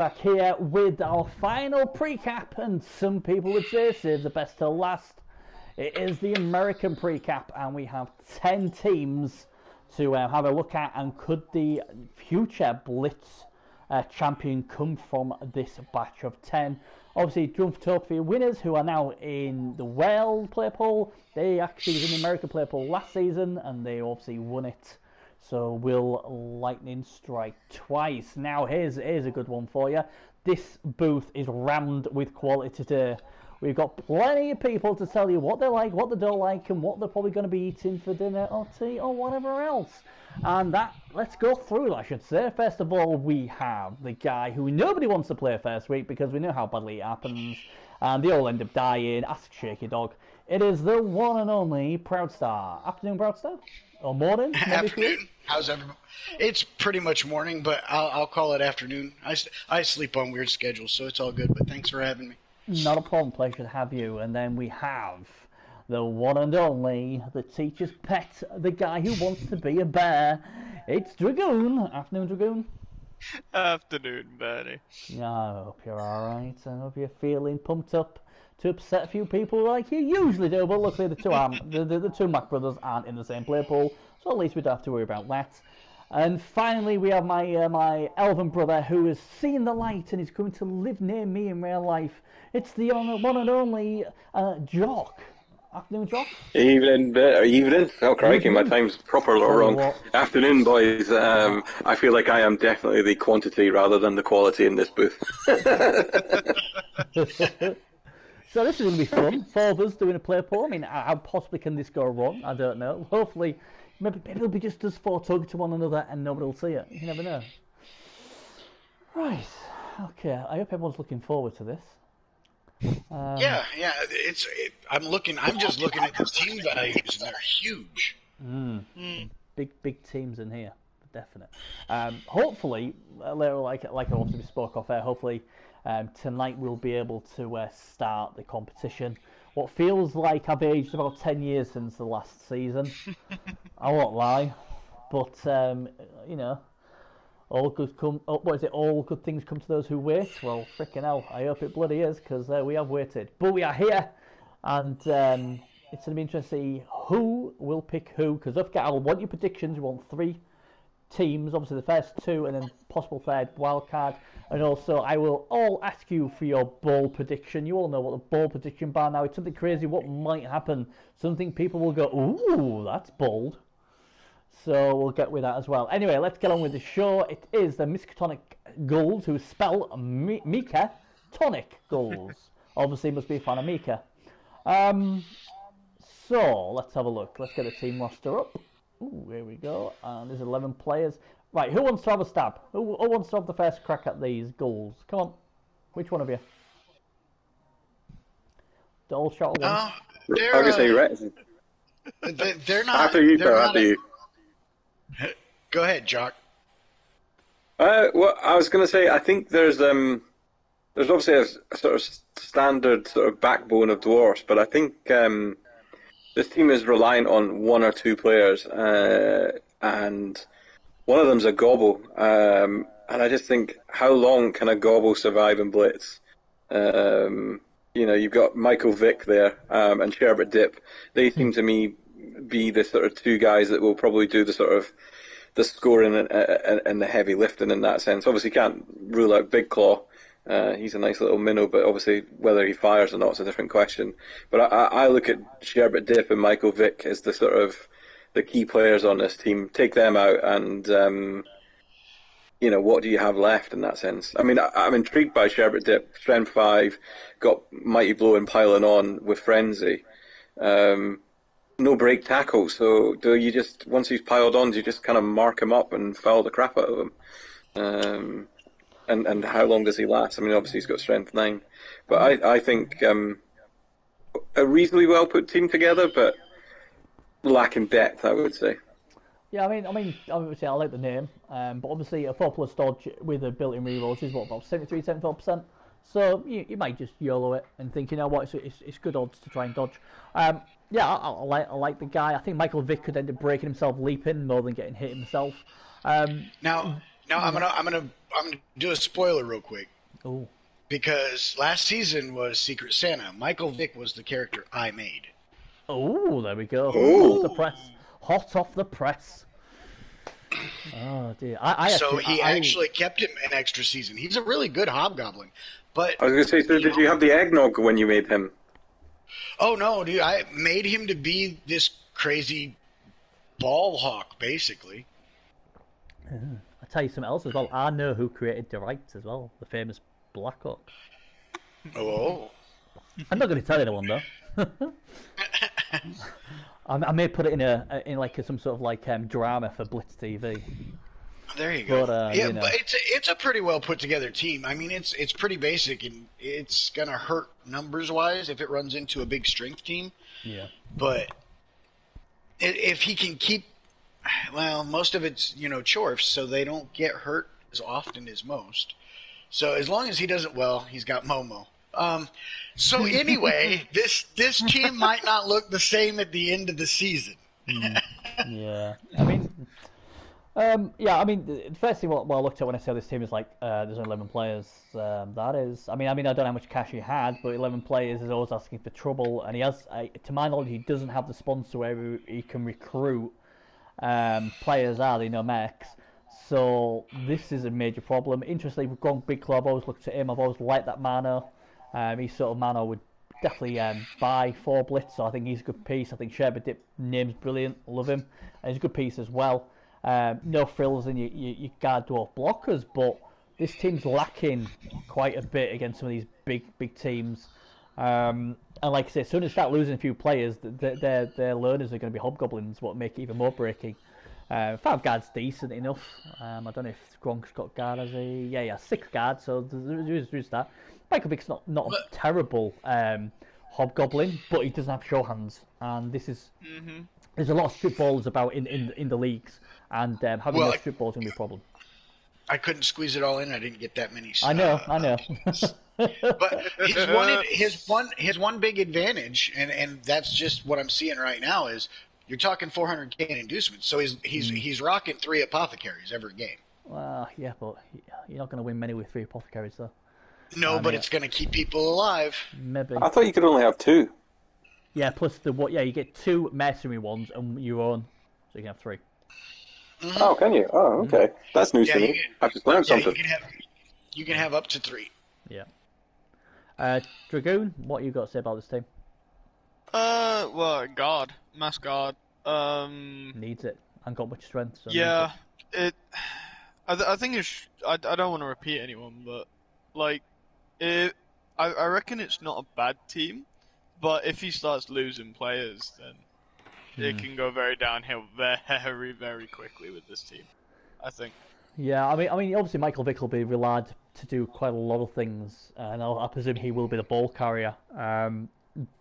Back here with our final precap, and some people would say save the best till last. It is the American precap, and we have 10 teams to have a look at, and could the future Blitz champion come from this batch of 10? Obviously, Drum for Trophy winners who are now in the World Player Pool. They actually was in the American Player Pool last season, and they obviously won it. So will lightning strike twice? Now here's a good one for you. This booth is rammed with quality today. We've got plenty of people to tell you what they like, what they don't like, and what they're probably going to be eating for dinner or tea or whatever else. And let's go through it, I should say. First of all, we have the guy who nobody wants to play first week because we know how badly it happens, and they all end up dying. Ask Shaky Dog. It is the one and only Proudstar. Afternoon, Proudstar? Or morning? Afternoon. How's everybody? It's pretty much morning, but I'll call it afternoon. I sleep on weird schedules, so it's all good. But thanks for having me. Not a problem. Pleasure to have you. And then we have the one and only, the teacher's pet, the guy who wants to be a bear. It's Dragoon. Afternoon, Dragoon. Afternoon, Bernie. Yeah, I hope you're alright. I hope you're feeling pumped up to upset a few people like you usually do, but luckily the two Mac brothers aren't in the same play pool, so at least we don't have to worry about that. And finally, we have my elven brother who has seen the light and is going to live near me in real life. It's the one and only Jock. Afternoon, Jock. Evening. Oh, crikey, my time's properly wrong. Afternoon, boys. I feel like I am definitely the quantity rather than the quality in this booth. So this is going to be fun. 4 of us doing a play pool. I mean, how possibly can this go wrong? I don't know. Hopefully, maybe it'll be just us 4 talking to one another and nobody will see it. You never know. Right. Okay. I hope everyone's looking forward to this. Yeah. I'm just looking at the team values, and they're huge. Big teams in here, definite. Hopefully, later, like I obviously spoke off air. Hopefully. Tonight we'll be able to start the competition. What feels like I've aged about 10 years since the last season. I won't lie, but you know, all good things come to those who wait. Well, freaking hell, I hope it bloody is, because we have waited. But we are here, and it's going to be interesting to see who will pick who. Because don't forget, I want your predictions. We want 3 teams, obviously the first 2, and then possible third wildcard. And also, I will all ask you for your bowl prediction. You all know what the bowl prediction bar now. It's something crazy. What might happen? Something people will go, ooh, that's bold. So we'll get with that as well. Anyway, let's get on with the show. It is the Miskatonic Gulls, who spell Mika Tonic Gulls. Obviously, must be a fan of Mika. So let's have a look. Let's get the team roster up. Ooh, here we go. And there's 11 players. Right, who wants to have a stab? Who wants to have the first crack at these goals? Come on. Which one of you? The all shot ones. I was going to say, they're not... After you. Go ahead, Jock. Well, I was going to say, I think there's obviously a sort of standard sort of backbone of dwarfs, but I think this team is reliant on 1 or 2 players, and one of them's a gobble, and I just think, how long can a gobble survive in Blitz? You know, you've got Michael Vick there, and Sherbert Dip. They seem to me be the sort of 2 guys that will probably do the sort of the scoring and the heavy lifting in that sense. Obviously, can't rule out Big Claw. He's a nice little minnow, but obviously whether he fires or not is a different question. But I look at Sherbert Dip and Michael Vick as the sort of the key players on this team. Take them out, and you know, what do you have left in that sense? I mean, I'm intrigued by Sherbert Dip. Strength 5, got Mighty Blow and piling on with Frenzy. No break tackle, so do you just, once he's piled on, do you just kind of mark him up and foul the crap out of him? And how long does he last? I mean, obviously he's got strength 9, but I think a reasonably well put team together, but lacking depth, I would say. Yeah, I mean, obviously I like the name, but obviously a 4+ dodge with a built-in rerolls is what, about 73-74%. So you might just YOLO it and think, you know what, it's good odds to try and dodge. Yeah, I like the guy. I think Michael Vick could end up breaking himself leaping more than getting hit himself. Now I'm gonna I'm gonna do a spoiler real quick. Oh. Because last season was Secret Santa. Michael Vick was the character I made. Oh, there we go. Ooh. Off the press. Hot off the press. Oh dear. So he actually kept him an extra season. He's a really good hobgoblin. But I was going to say, so did you have the eggnog when you made him? oh no, dude! I made him to be this crazy ball hawk, basically. I'll tell you something else as well. I know who created the rights as well. The famous Blackhawk. Oh. I'm not going to tell anyone though. I may put it in like some sort of like drama for Blitz TV. There you go. But, yeah, you know. but it's a pretty well put together team. I mean, it's pretty basic, and it's gonna hurt numbers wise if it runs into a big strength team. Yeah. But if he can keep, well, most of it's chorfs, so they don't get hurt as often as most. So as long as he doesn't, well, he's got Momo. So anyway, this team might not look the same at the end of the season. Yeah. I mean, the first thing what I looked at when I saw this team is like, there's only 11 players. That is, I don't know how much cash he had, but 11 players is always asking for trouble. And he has, to my knowledge, he doesn't have the sponsor where he can recruit players out, Max. So this is a major problem. Interestingly, we've gone big club. I've always looked at him. I've always liked that Mano. He's sort of Mano would definitely buy for Blitz. So I think he's a good piece. I think Sherberdip name's brilliant. Love him. And he's a good piece as well. No frills in your guard dwarf blockers, but this team's lacking quite a bit against some of these big teams. And like I say, as soon as they start losing a few players, their learners are going to be hobgoblins, what make it even more breaking. 5 guards decent enough. I don't know if Gronk's got guard as a 6 guard, so there's that. Michael Vick's not a terrible hobgoblin, but he doesn't have show hands, and this is there's a lot of strip balls about in the leagues, and having those strip balls is going to be a problem. I couldn't squeeze it all in. I didn't get that many. I know. But his one big advantage, and that's just what I'm seeing right now, is you're talking 400k in inducements. So he's rocking 3 apothecaries every game. Well, yeah, but you're not going to win many with 3 apothecaries, though. No, but it's going to keep people alive. Maybe. I thought you could only have 2. Yeah, plus you get 2 mercenary ones and your own, so you can have 3. Mm-hmm. Oh, can you? Oh, okay. That's news to me. I've just learned something. You can have up to 3. Yeah. Dragoon, what you got to say about this team? Well, guard, mass guard. Needs it. And got much strength. So yeah, I think it's. I don't want to repeat anyone, but like, I reckon it's not a bad team, but if he starts losing players, then it can go very downhill very, very quickly with this team, I think. Yeah, I mean, obviously Michael Vick will be relied to do quite a lot of things, and I presume he will be the ball carrier.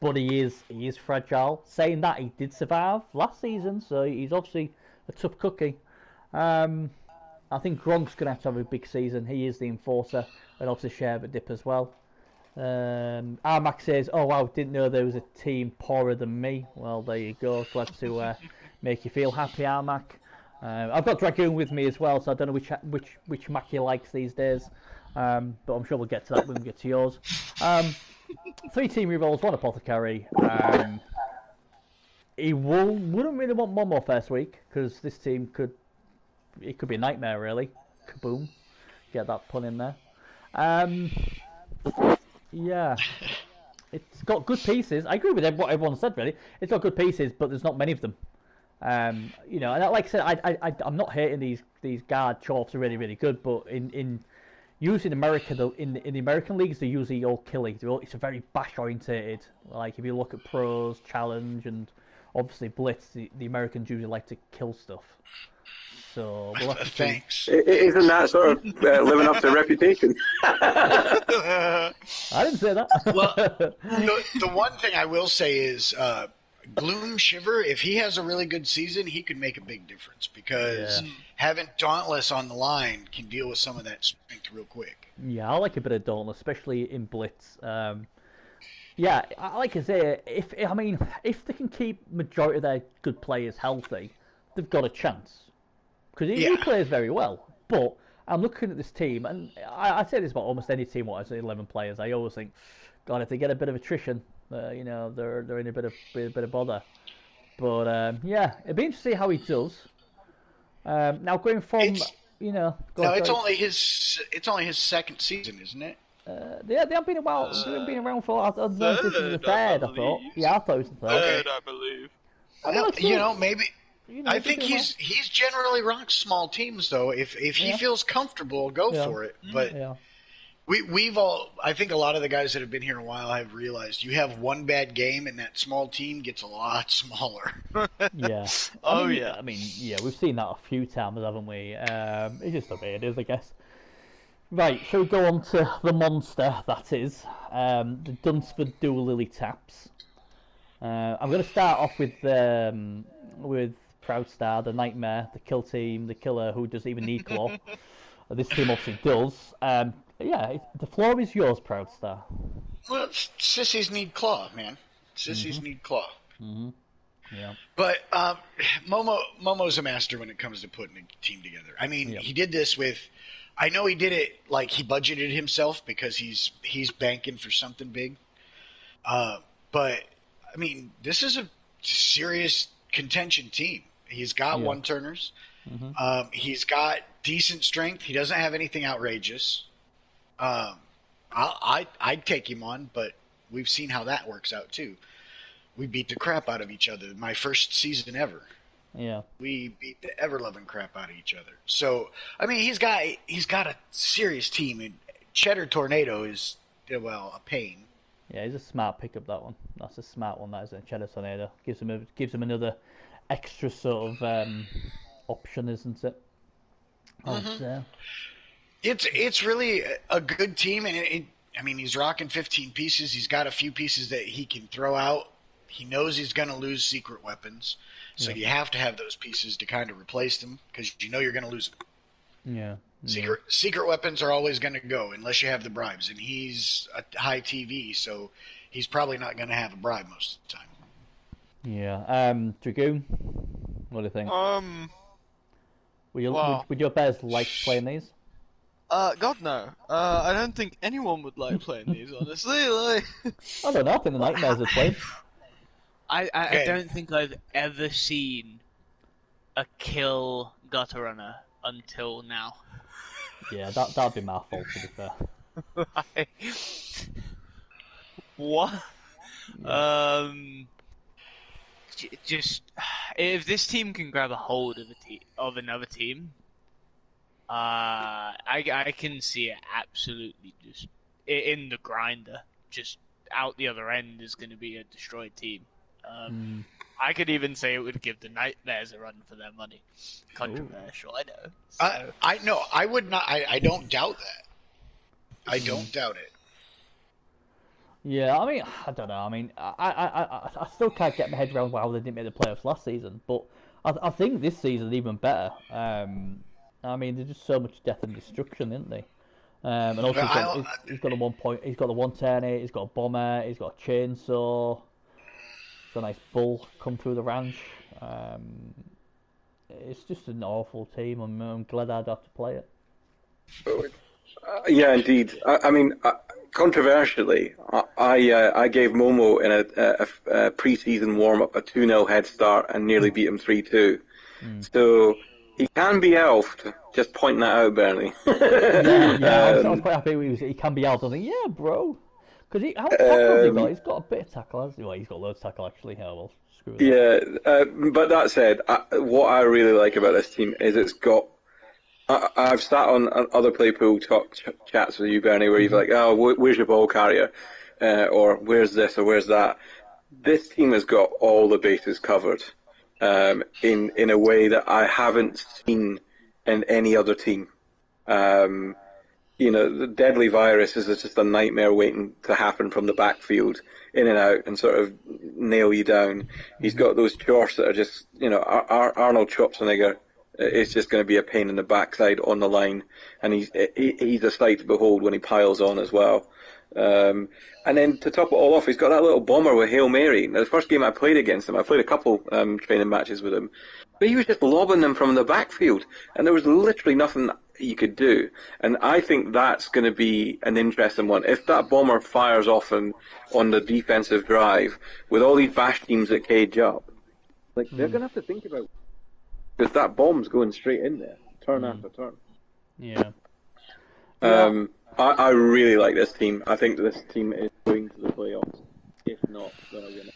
But he is fragile. Saying that, he did survive last season, so he's obviously a tough cookie. I think Gronk's going to have a big season. He is the enforcer, and obviously Sherberdip as well. Armac says, "Oh wow, didn't know there was a team poorer than me." Well, there you go. Glad to make you feel happy, Armac. I've got Dragoon with me as well, so I don't know which Mac he likes these days. But I'm sure we'll get to that when we get to yours. 3 team rerolls, 1 apothecary. He wouldn't really want one more first week, because this team could be a nightmare, really. Kaboom. Get that pun in there. Yeah. It's got good pieces. I agree with what everyone said, really. It's got good pieces, but there's not many of them. And like I said, I'm not hating these guard chorfs are really, really good, but in usually in America, in the American leagues, they're usually all killing. It's a very bash orientated. Like if you look at pros, challenge, and obviously blitz, the Americans usually like to kill stuff. So we'll have to Thanks. Isn't that sort of living up to reputation? I didn't say that. Well, the one thing I will say is Gloom Shiver, if he has a really good season, he could make a big difference, because having Dauntless on the line can deal with some of that strength real quick. Yeah, I like a bit of Dauntless, especially in blitz. Yeah, like I say, if they can keep majority of their good players healthy, they've got a chance. Because he plays very well, but I'm looking at this team, and I say this about almost any team what has 11 players. I always think, God, if they get a bit of attrition, they're in a bit of bother. But yeah, it'd be interesting to see how he does. Now going from it's only his second season, isn't it? They have been a while. They've been around for. I don't know if this is the third. I thought. Yeah, I thought it was the third. Third, I believe. Well, maybe. I think he's generally rocks small teams though. If he feels comfortable, go for it. But we've all. I think a lot of the guys that have been here a while have realized you have one bad game and that small team gets a lot smaller. Yeah. I mean, we've seen that a few times, haven't we? It's just the way it is, I guess. Right, shall we go on to the monster that is the Dunsford Dual Lily Taps. I'm going to start off with Proudstar, the Nightmare, the kill team, the killer who doesn't even need claw. This team obviously does. The floor is yours, Proudstar. Well, sissies need claw, man. Sissies need claw. Mm-hmm. Yeah. But Momo's a master when it comes to putting a team together. I mean, he did this with. I know he did it like he budgeted himself because he's banking for something big. But I mean, this is a serious contention team. He's got one-turners. Mm-hmm. He's got decent strength. He doesn't have anything outrageous. I'd take him on, but we've seen how that works out too. We beat the crap out of each other. My first season ever. Yeah. We beat the ever-loving crap out of each other. So, I mean, he's got a serious team, and Cheddar Tornado is, a pain. Yeah, he's a smart pickup, that one. That's a smart one, that is, a Cheddar Tornado. Gives him another extra sort of option, isn't it? Mm-hmm. It's really a good team, and I mean, he's rocking 15 pieces. He's got a few pieces that he can throw out. He knows he's going to lose secret weapons. So you have to have those pieces to kind of replace them because you know you're going to lose them. Yeah. Secret weapons are always going to go unless you have the bribes, and he's a high TV, so he's probably not going to have a bribe most of the time. Yeah. Dragoon, what do you think? Would your bears like playing these? God no. I don't think anyone would like playing these. Honestly, I don't know. I think the Nightmares have played. I don't think I've ever seen a kill gutter runner until now. Yeah, that'd be my fault, to be fair. What? Yeah. Just if this team can grab a hold of another team, I can see it absolutely just in the grinder, just out the other end is going to be a destroyed team. I could even say it would give the Nightmares a run for their money. Controversial, I know. So. I know. I would not. I don't doubt that. I don't doubt it. Yeah, I mean, I don't know. I mean, I still can't get my head around why they didn't make the playoffs last season, but I think this season is even better. I mean, there's just so much death and destruction, isn't they? And also, he's got a 1 point. He's got the 110. He's got a bomber. He's got a chainsaw. It's a nice bull come through the ranch. It's just an awful team. I'm glad I'd have to play it. Yeah, indeed. I mean, controversially, I gave Momo in a pre-season warm-up a 2-0 head start and nearly beat him 3-2. So he can be elfed. Just pointing that out, Bernie. I was quite happy he can be elfed. I was like, yeah, bro. Because how much tackle has he got? He's got a bit of tackle, hasn't he? Well, he's got loads of tackle, actually. Yeah, well, screw that. Yeah, but that said, what I really like about this team is it's got... I've sat on other Playpool talk chats with you, Bernie, where you're like, oh, where's your ball carrier? Or where's this or where's that? This team has got all the bases covered in a way that I haven't seen in any other team. The deadly virus is just a nightmare waiting to happen from the backfield, in and out, and sort of nail you down. He's got those chores that are just, Arnold Schwarzenegger. It's just going to be a pain in the backside on the line, and he's a sight to behold when he piles on as well. And then to top it all off, he's got that little bomber with Hail Mary. Now, the first game I played against him, I played a couple training matches with him. But he was just lobbing them from the backfield, and there was literally nothing you could do. And I think that's going to be an interesting one. If that bomber fires off on the defensive drive, with all these bash teams that cage up, like they're going to have to think about, because that bomb's going straight in there, turn after turn. Yeah. I really like this team. I think this team is going to the playoffs. If not, they're going to win it.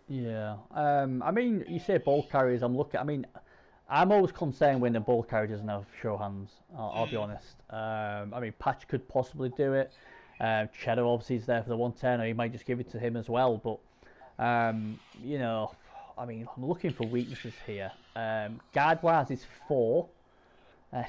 Yeah. I mean, you say ball carriers. I'm always concerned when the ball carrier doesn't have show hands. I'll be honest. I mean, Patch could possibly do it. Cheddar obviously is there for the 110, or he might just give it to him as well. But you know, I mean, I'm looking for weaknesses here. Guard wise is 4.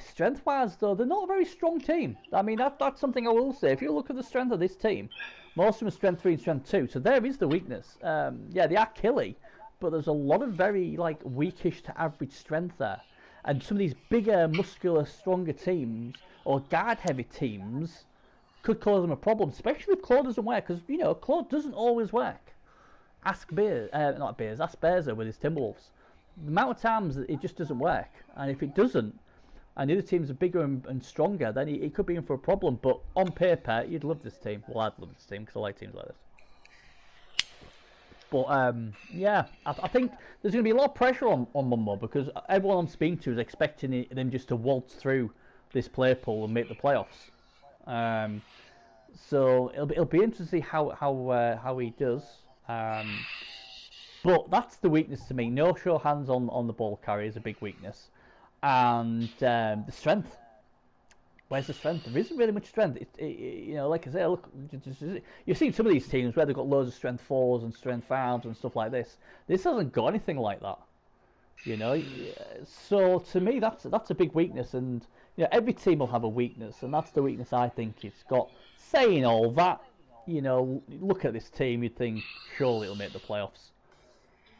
Strength wise, though, they're not a very strong team. I mean, that's something I will say. If you look at the strength of this team, most of them are strength 3 and strength 2. So there is the weakness. Yeah, they are killy, but there's a lot of very weakish to average strength there. And some of these bigger, muscular, stronger teams or guard-heavy teams could cause them a problem, especially if Claw doesn't work, because you know Claw doesn't always work. Ask Bearzer with his Timberwolves. The amount of times that it just doesn't work, and if it doesn't, and the other teams are bigger and stronger, then he could be in for a problem. But on paper, you'd love this team. Well, I'd love this team because I like teams like this. But yeah, I think there's going to be a lot of pressure on Mumbo, because everyone I'm speaking to is expecting them just to waltz through this play pool and make the playoffs. So it'll be interesting to see how he does. But that's the weakness to me. No show hands on the ball carrier is a big weakness. And the strength. Where's the strength? There isn't really much strength. You know, like I say, look, you've seen some of these teams where they've got loads of strength 4s and strength 5s and stuff like this. This hasn't got anything like that. You know, so to me that's a big weakness, and you know every team will have a weakness, and that's the weakness I think it's got. Saying all that, you know, look at this team, you'd think surely it'll make the playoffs.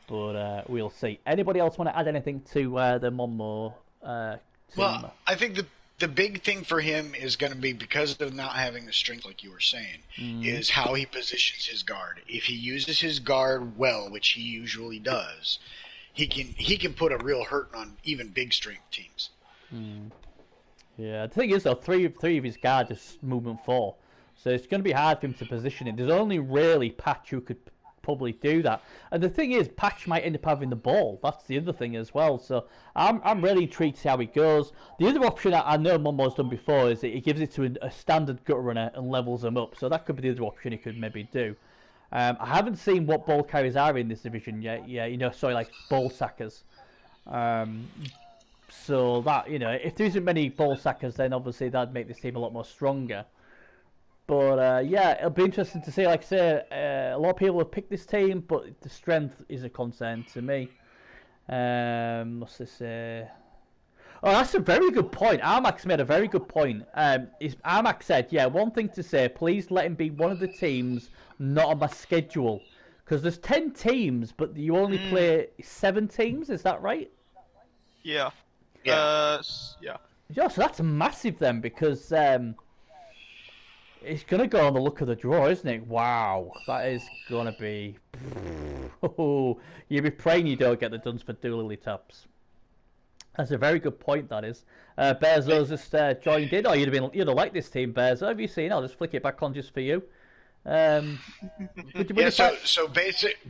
But we'll see. Anybody else want to add anything to the Monmo team? Well, I think the big thing for him is going to be, because of not having the strength, like you were saying, is how he positions his guard. If he uses his guard well, which he usually does, he can put a real hurt on even big strength teams. Yeah, the thing is though, three of his guards are movement 4, so it's going to be hard for him to position it. There's only really Patch who could probably do that, and the thing is, Patch might end up having the ball. That's the other thing as well. So I'm really intrigued to see how he goes. The other option I know Mumbo's done before is that he gives it to a standard gut runner and levels them up. So that could be the other option he could maybe do. I haven't seen what ball carriers are in this division yet. Yeah, you know, sorry, like ball sackers. So that, you know, if there isn't many ball sackers, then obviously that'd make this team a lot more stronger. But yeah, it'll be interesting to see. Like I say, a lot of people have picked this team, but the strength is a concern to me. What's this? Oh, that's a very good point. Armax made a very good point. Armax said, yeah, one thing to say, please let him be one of the teams not on my schedule. Because there's 10 teams, but you only play 7 teams, is that right? Yeah. Yeah. Yeah. Yeah, so that's massive then, because it's going to go on the look of the draw, isn't it? Wow, that is going to be... You'll be praying you don't get the Dunsford Dooley taps. That's a very good point, that is. Bearzo's just joined in. Oh, you'd have liked this team, Bearzo. Have you seen? I'll just flick it back on just for you. So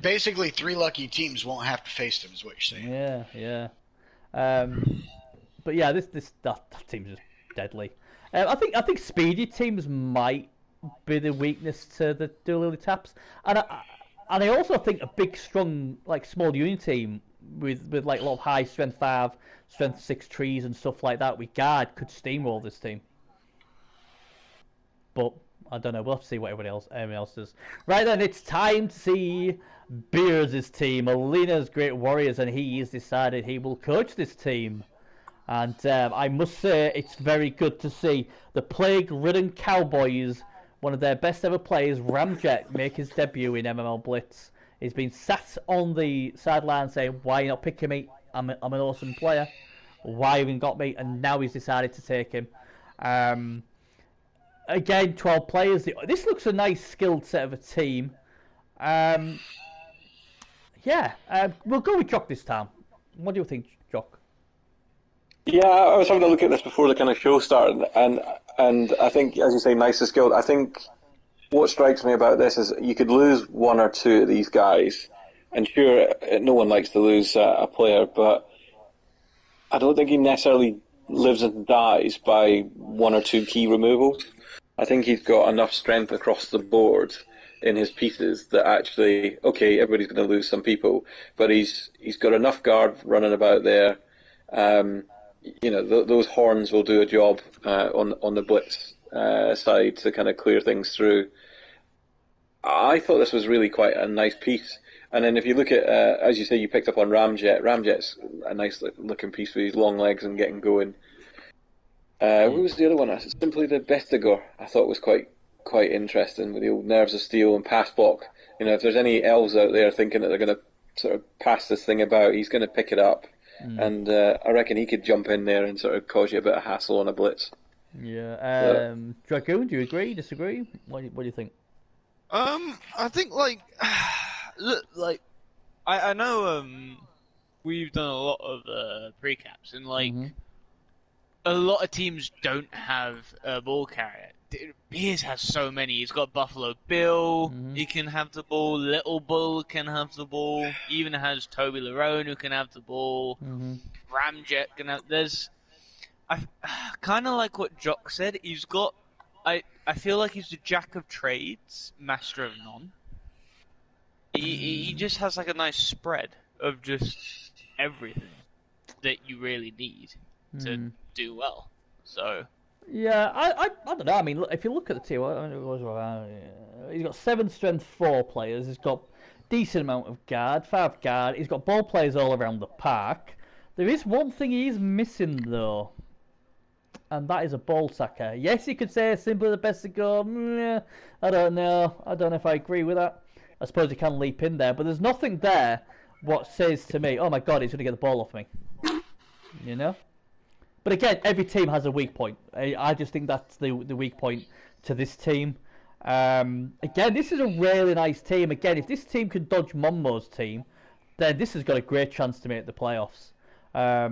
basically 3 lucky teams won't have to face them, is what you're saying. Yeah. But yeah, that team's just deadly. I think speedy teams might be the weakness to the Dooley taps, and I also think a big, strong, like small union team with like a lot of high strength 5, strength 6 trees and stuff like that with guard could steamroll this team. But I don't know. We'll have to see what everyone else does. Right then, it's time to see Beers' team, Alina's Great Warriors, and he has decided he will coach this team. And I must say, it's very good to see the plague-ridden Cowboys, one of their best ever players, Ramjet, make his debut in MML Blitz. He's been sat on the sideline saying, why are you not picking me? I'm an awesome player. Why haven't you got me? And now he's decided to take him. Again, 12 players. This looks a nice, skilled set of a team. We'll go with Jock this time. What do you think, Jock? Yeah, I was having a look at this before the kind of show started, and I think, as you say, nicely skilled. I think what strikes me about this is you could lose one or two of these guys, and sure, no one likes to lose a player, but I don't think he necessarily lives and dies by one or two key removals. I think he's got enough strength across the board in his pieces that actually, okay, everybody's going to lose some people, but he's got enough guard running about there. Those horns will do a job on the blitz side to kind of clear things through. I thought this was really quite a nice piece. And then if you look at, as you say, you picked up on Ramjet. Ramjet's a nice looking piece with his long legs and getting going. What was the other one? Simply the Bestigor. I thought was quite interesting with the old nerves of steel and pass block. If there's any elves out there thinking that they're going to sort of pass this thing about, he's going to pick it up. And I reckon he could jump in there and sort of cause you a bit of hassle on a blitz. Yeah. Dragoon, do you agree? Disagree? What do you think? I think look, I know we've done a lot of precaps, and a lot of teams don't have a ball carrier. Piers has so many. He's got Buffalo Bill. He can have the ball. Little Bull can have the ball. He even has Toby Larone who can have the ball. Ramjet can have. I kind of like what Jock said. He's got. I feel like he's the jack of trades, master of none. He just has like a nice spread of just everything that you really need to do well. So. Yeah, I don't know. I mean, if you look at the team, he's got 7 strength 4 players. He's got decent amount of guard, 5 guard. He's got ball players all around the park. There is one thing he is missing though, and that is a ball sacker. Yes, you could say simply the best to go. I don't know. I don't know if I agree with that. I suppose he can leap in there, but there's nothing there what says to me, oh my god, he's going to get the ball off me. But again, every team has a weak point. I just think that's the weak point to this team. Again, this is a really nice team. Again, if this team can dodge Monmo's team, then this has got a great chance to make the playoffs. I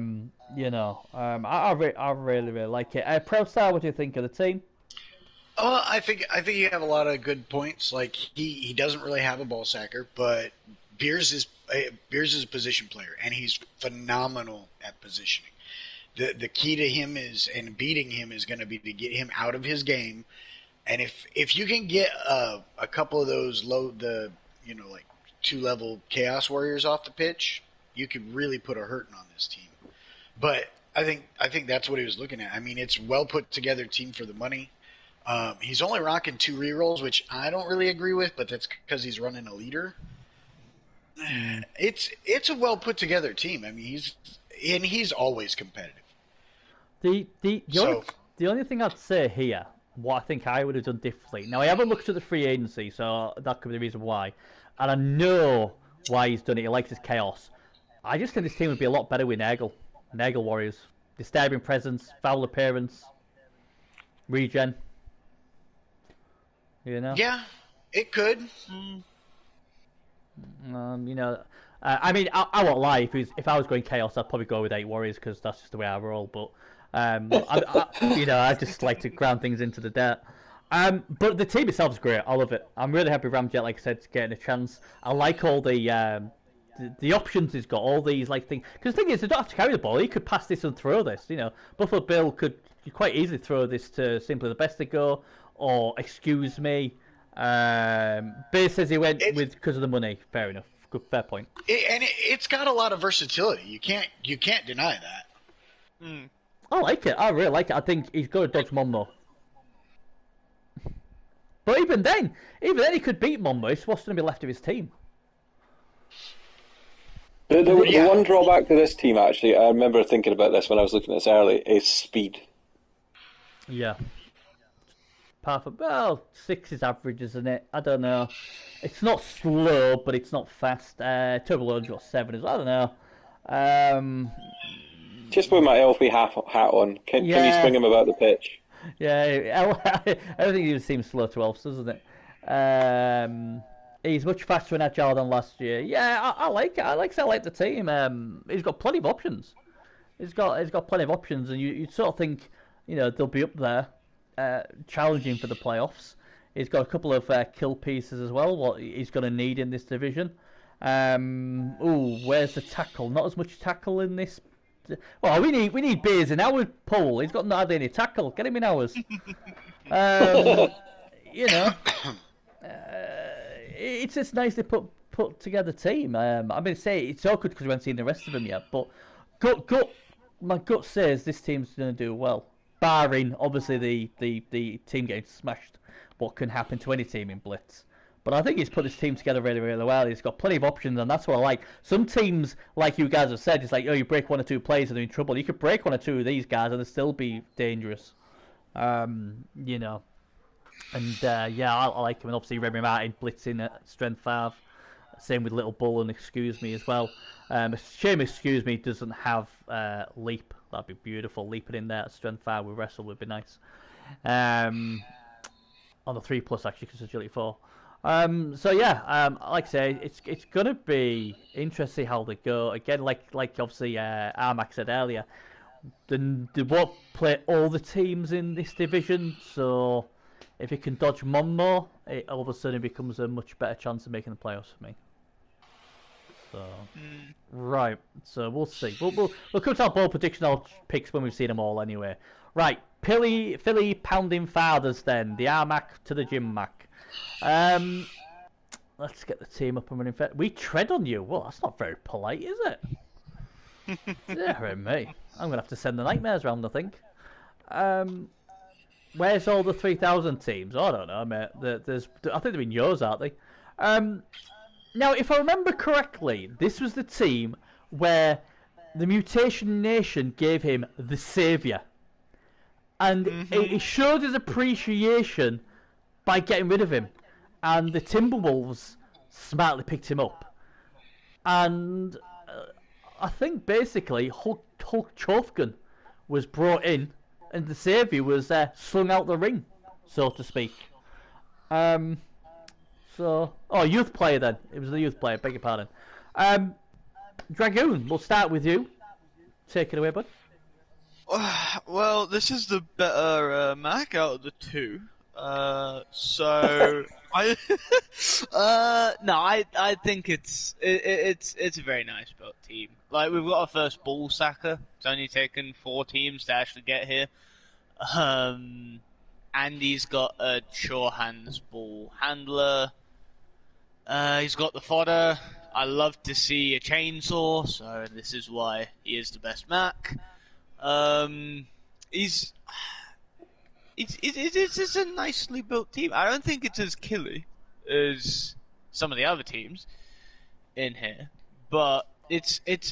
really, really like it. ProStar, what do you think of the team? I think you have a lot of good points. Like he doesn't really have a ball sacker, but Beers is a position player, and he's phenomenal at positioning. The key to him and beating him is going to be to get him out of his game, and if you can get a couple of those 2-level Chaos Warriors off the pitch, you could really put a hurting on this team. But I think that's what he was looking at. I mean, it's well put together team for the money. He's only rocking 2 rerolls, which I don't really agree with, but that's because he's running a leader. It's a well put together team. I mean, he's always competitive. The only thing I'd say here, what I think I would have done differently. Now, I haven't looked at the free agency, so that could be the reason why. And I know why he's done it. He likes his chaos. I just think this team would be a lot better with Nagel Warriors. Disturbing presence, foul appearance, regen. Yeah, it could. I mean, I won't lie. If I was going chaos, I'd probably go with 8 warriors because that's just the way I roll. But I just like to ground things into the dirt. But the team itself is great. I love it. I'm really happy Ramjet, like I said, getting a chance. I like all the options he's got. All these things. Because the thing is, they don't have to carry the ball. He could pass this and throw this. Buffalo Bill could quite easily throw this to simply the best to go or excuse me. Bear says he went because of the money. Fair enough. Good, fair point. It's got a lot of versatility. You can't deny that. I like it. I really like it. I think he's got to dodge Monmo. But even then he could beat Monmo. He's what's going to be left of his team. The one drawback to this team, actually, I remember thinking about this when I was looking at this early, is speed. Yeah. Apart from, 6 is average, isn't it? I don't know. It's not slow, but it's not fast. Turbo Load's got 7 as well. I don't know. Just with my LP hat on, can you swing him about the pitch? Yeah, everything even seems slow to elves, doesn't it? He's much faster and agile than last year. Yeah, I like it. I like the team. He's got plenty of options. He's got plenty of options, and you sort of think, they'll be up there, challenging for the playoffs. He's got a couple of kill pieces as well. What he's going to need in this division. Where's the tackle? Not as much tackle in this. Well, we need Beers in our pool. He's got not any tackle. Get him in ours. It's just nicely put together team. I'm going to say it's awkward because we haven't seen the rest of them yet, but my gut says this team's going to do well, barring obviously the team getting smashed. What can happen to any team in Blitz? But I think he's put his team together really, really well. He's got plenty of options, and that's what I like. Some teams, like you guys have said, it's like, you break one or two players and they're in trouble. You could break one or two of these guys and they'll still be dangerous. And I like him. And obviously Remy Martin blitzing at strength 5. Same with Little Bull and Excuse Me as well. Shame Excuse Me doesn't have leap. That'd be beautiful. Leaping in there at strength 5 with wrestle would be nice. On the 3+ actually, because it's agility 4. Like I say, it's gonna be interesting how they go. Again, like obviously Armac said earlier, they won't play all the teams in this division. So if you can dodge Monmore, it all of a sudden becomes a much better chance of making the playoffs for me. So right, so we'll see. We'll come to our bold predictional picks when we've seen them all anyway. Right, Philly pounding fathers then. The Armac to the Gym Mac. Let's get the team up and running. We tread on you. Well, that's not very polite, is it? Dear me. I'm going to have to send the nightmares round, I think. Where's all the 3,000 teams? I don't know, mate. I think they're in yours, aren't they? Now, if I remember correctly, this was the team where the Mutation Nation gave him the Saviour. And he showed his appreciation by getting rid of him. And the Timberwolves smartly picked him up. And I think basically Hulk Chofkin was brought in and the Saviour was slung out the ring, so to speak. Youth player then. It was the youth player, beg your pardon. Dragoon, we'll start with you. Take it away, bud. Well, this is the better Mac out of the two. I think it's a very nice built team. Like, we've got our first ball sacker. It's only taken 4 teams to actually get here. Andy's got a sure hands ball handler. He's got the fodder. I love to see a chainsaw, so this is why he is the best Mac. It's a nicely built team. I don't think it's as killy as some of the other teams in here, but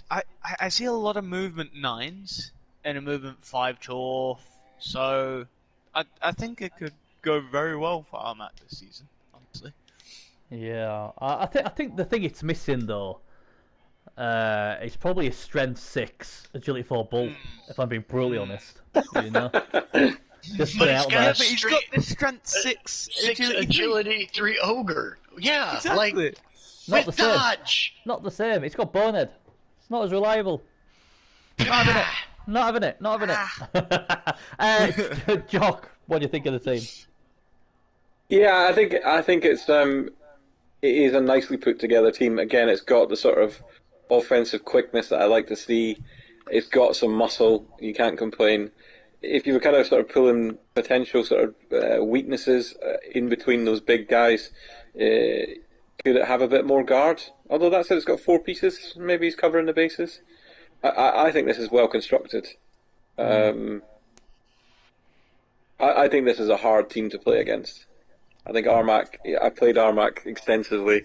I see a lot of movement 9s and a movement 5 Chorf, so I think it could go very well for Armac this season, honestly. Yeah, I think the thing it's missing though, it's probably a strength 6 agility 4 bull. If I'm being brutally honest, Just put it out there. But he's got this strength 6 agility 3 ogre. Yeah, exactly. Not with the same. dodge. Not the same. It's got bonehead. It's not as reliable. Not having it. Not having it. Jock, what do you think of the team? Yeah, I think it is a nicely put together team. Again, it's got the sort of offensive quickness that I like to see. It's got some muscle. You can't complain. If you were kind of sort of pulling potential sort of weaknesses in between those big guys, could it have a bit more guard? Although that said, it's got 4 pieces. Maybe he's covering the bases. I think this is well constructed. I think this is a hard team to play against. I think Armac. I played Armac extensively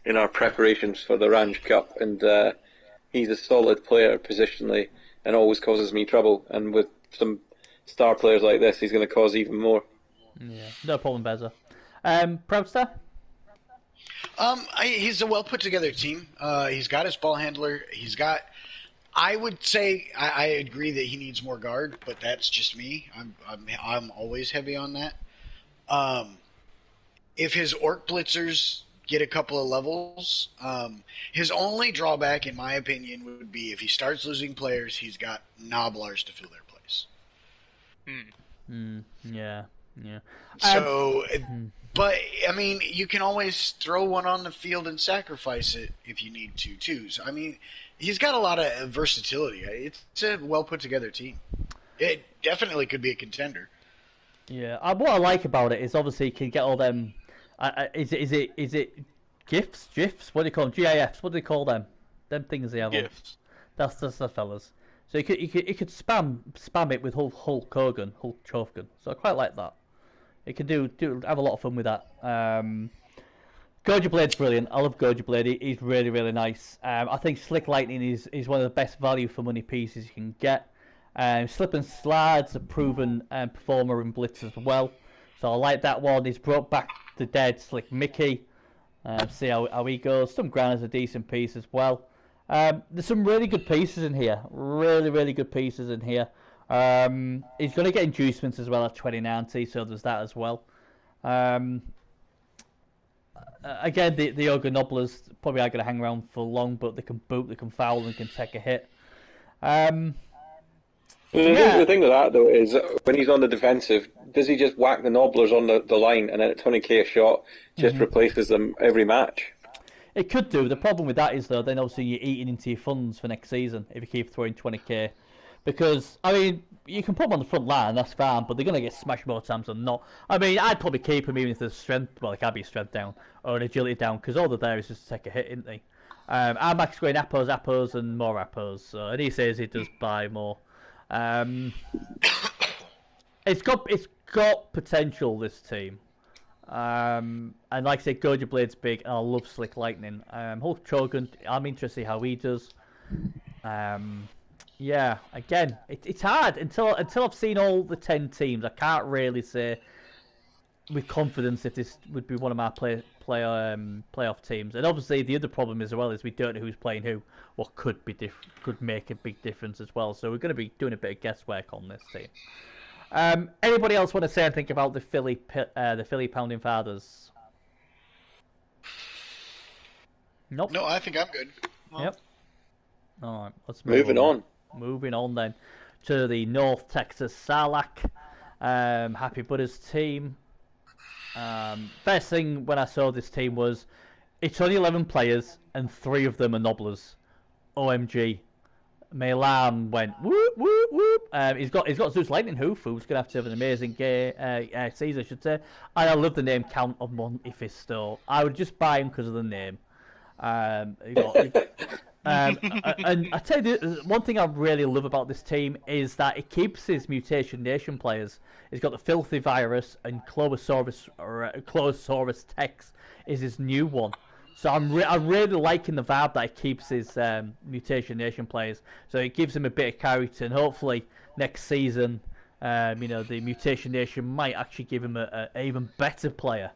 in our preparations for the Ranch Cup, and he's a solid player positionally and always causes me trouble. And with some star players like this, he's going to cause even more. Yeah, no problem, Beza. Proudstar? He's a well put together team. He's got his ball handler. I would say I agree that he needs more guard, but that's just me. I'm always heavy on that. If his orc blitzers get a couple of levels. His only drawback, in my opinion, would be if he starts losing players, he's got Nobblers to fill their place. Yeah. So, but I mean, you can always throw one on the field and sacrifice it if you need to, too. So, I mean, he's got a lot of versatility. It's a well put together team. It definitely could be a contender. Yeah, what I like about it is obviously you can get all them. Is it GIFs? What do you call them? GIFs? What do they call them? Them things they have. GIFs. That's the fellas. So you could spam it with Hulk Hogan. So I quite like that. You can have a lot of fun with that. Goja Blade's brilliant. I love Goja Blade. He's really, really nice. I think Slick Lightning is one of the best value for money pieces you can get. Slip and Slide's a proven performer in Blitz as well. So I like that one. He's brought back the dead Slick Mickey. See how he goes. Some Ground is a decent piece as well. There's some really good pieces in here. Really, really good pieces in here. He's going to get inducements as well at 2090, so there's that as well. Again, the Ogre Nobblers probably aren't going to hang around for long, but they can boot, they can foul, and can take a hit. The thing with that, though, is when he's on the defensive, does he just whack the Nobblers on the line and then at 20k a shot just replaces them every match? It could do. The problem with that is, though, then obviously you're eating into your funds for next season if you keep throwing 20k. Because, I mean, you can put them on the front line, that's fine, but they're going to get smashed more times than not. I mean, I'd probably keep them even if there's strength, well, it can't be strength down, or an agility down, because all they're there is just to take a hit, isn't they? I'm actually going Appos, and more Appos, so, and he says he does buy more. It's got potential, this team. And like I said, Goja Blade's big, and I love Slick Lightning. Hulk Hogan, I'm interested to see how he does. Yeah, again, it's hard until I've seen all the 10 teams. I can't really say with confidence if this would be one of my playoff teams. And obviously, the other problem as well is we don't know who's playing who. What could make a big difference as well. So we're going to be doing a bit of guesswork on this team. Anybody else want to say anything about the Philly Pounding Fathers? Nope. No, I think I'm good. Yep. All right, let's Moving on. Moving on then to the North Texas Sarlacc Happy Buddhas team. First thing when I saw this team was it's only 11 players and 3 of them are Nobblers. OMG. My alarm went whoop whoop whoop. He's got Zeus Lightning Hoof, who's gonna have to have an amazing season, I should say. And I love the name Count of Monte Fisto. I would just buy him because of the name. And I tell you, one thing I really love about this team is that it keeps his Mutation Nation players. He's got the Filthy Virus, and Closaurus Tex is his new one. So I'm really liking the vibe that it keeps his Mutation Nation players. So it gives him a bit of character, and hopefully next season, the Mutation Nation might actually give him an even better player.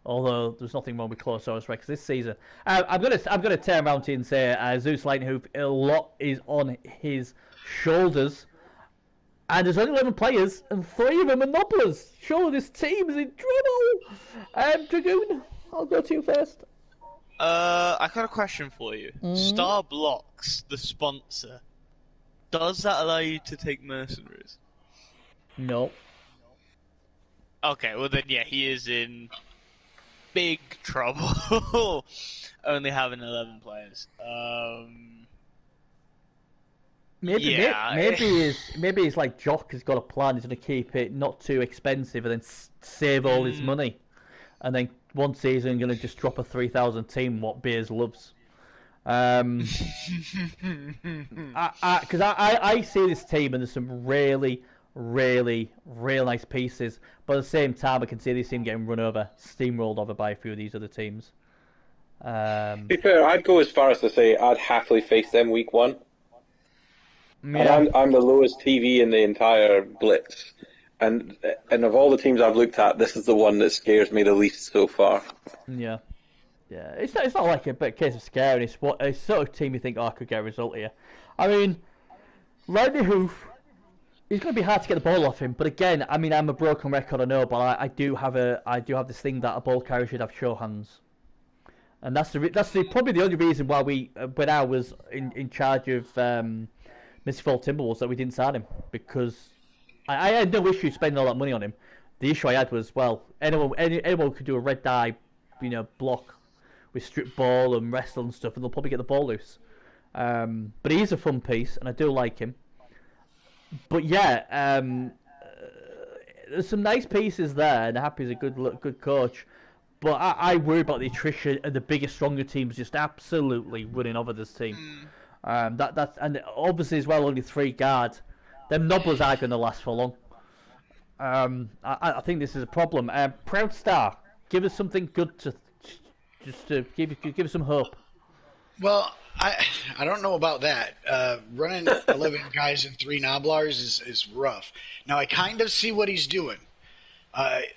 Although there's nothing wrong with Closaurus Rex this season. I'm gonna turn around to you and say Zeus Lightning Hoof, a lot is on his shoulders. And there's only 11 players, and 3 of them are Nobblers. Surely this team is in trouble. Dragoon, I'll go to you first. I got a question for you. Star Blocks, the sponsor, does that allow you to take mercenaries? No. Okay, well then, yeah, he is in big trouble. Only having 11 players. Maybe he's like Jock has got a plan. He's going to keep it not too expensive and then save all his money, and then one season going to just drop a 3,000 team. What Beers loves. Because I see this team and there's some really nice pieces, but at the same time I can see this team getting steamrolled over by a few of these other teams. To be fair, I'd go as far as to say I'd happily face them week 1. Yeah. And I'm the lowest TV in the entire Blitz, and of all the teams I've looked at, this is the one that scares me the least so far. Yeah. It's not like a case of scaring. It's sort of team you think, I could get a result here. I mean, Lightning Hoof, it's going to be hard to get the ball off him. But again, I mean, I'm a broken record, I know, but I do have this thing that a ball carrier should have show hands. And probably the only reason why when I was in charge of Missy Fall Timberwolves, that we didn't sign him, because I had no issue spending all that money on him. The issue I had was, well, anyone could do a red dye, block with strip ball and wrestle and stuff, and they'll probably get the ball loose. But he's a fun piece, and I do like him. But yeah, there's some nice pieces there, and Happy's a good coach. But I worry about the attrition and the bigger, stronger teams just absolutely running over this team. And obviously as well, only 3 guards. Them nobblers aren't going to last for long. I think this is a problem. Proud Star, give us something good to give us some hope. Well, I don't know about that. Running 11 guys and 3 Nobblars is rough. Now I kind of see what he's doing.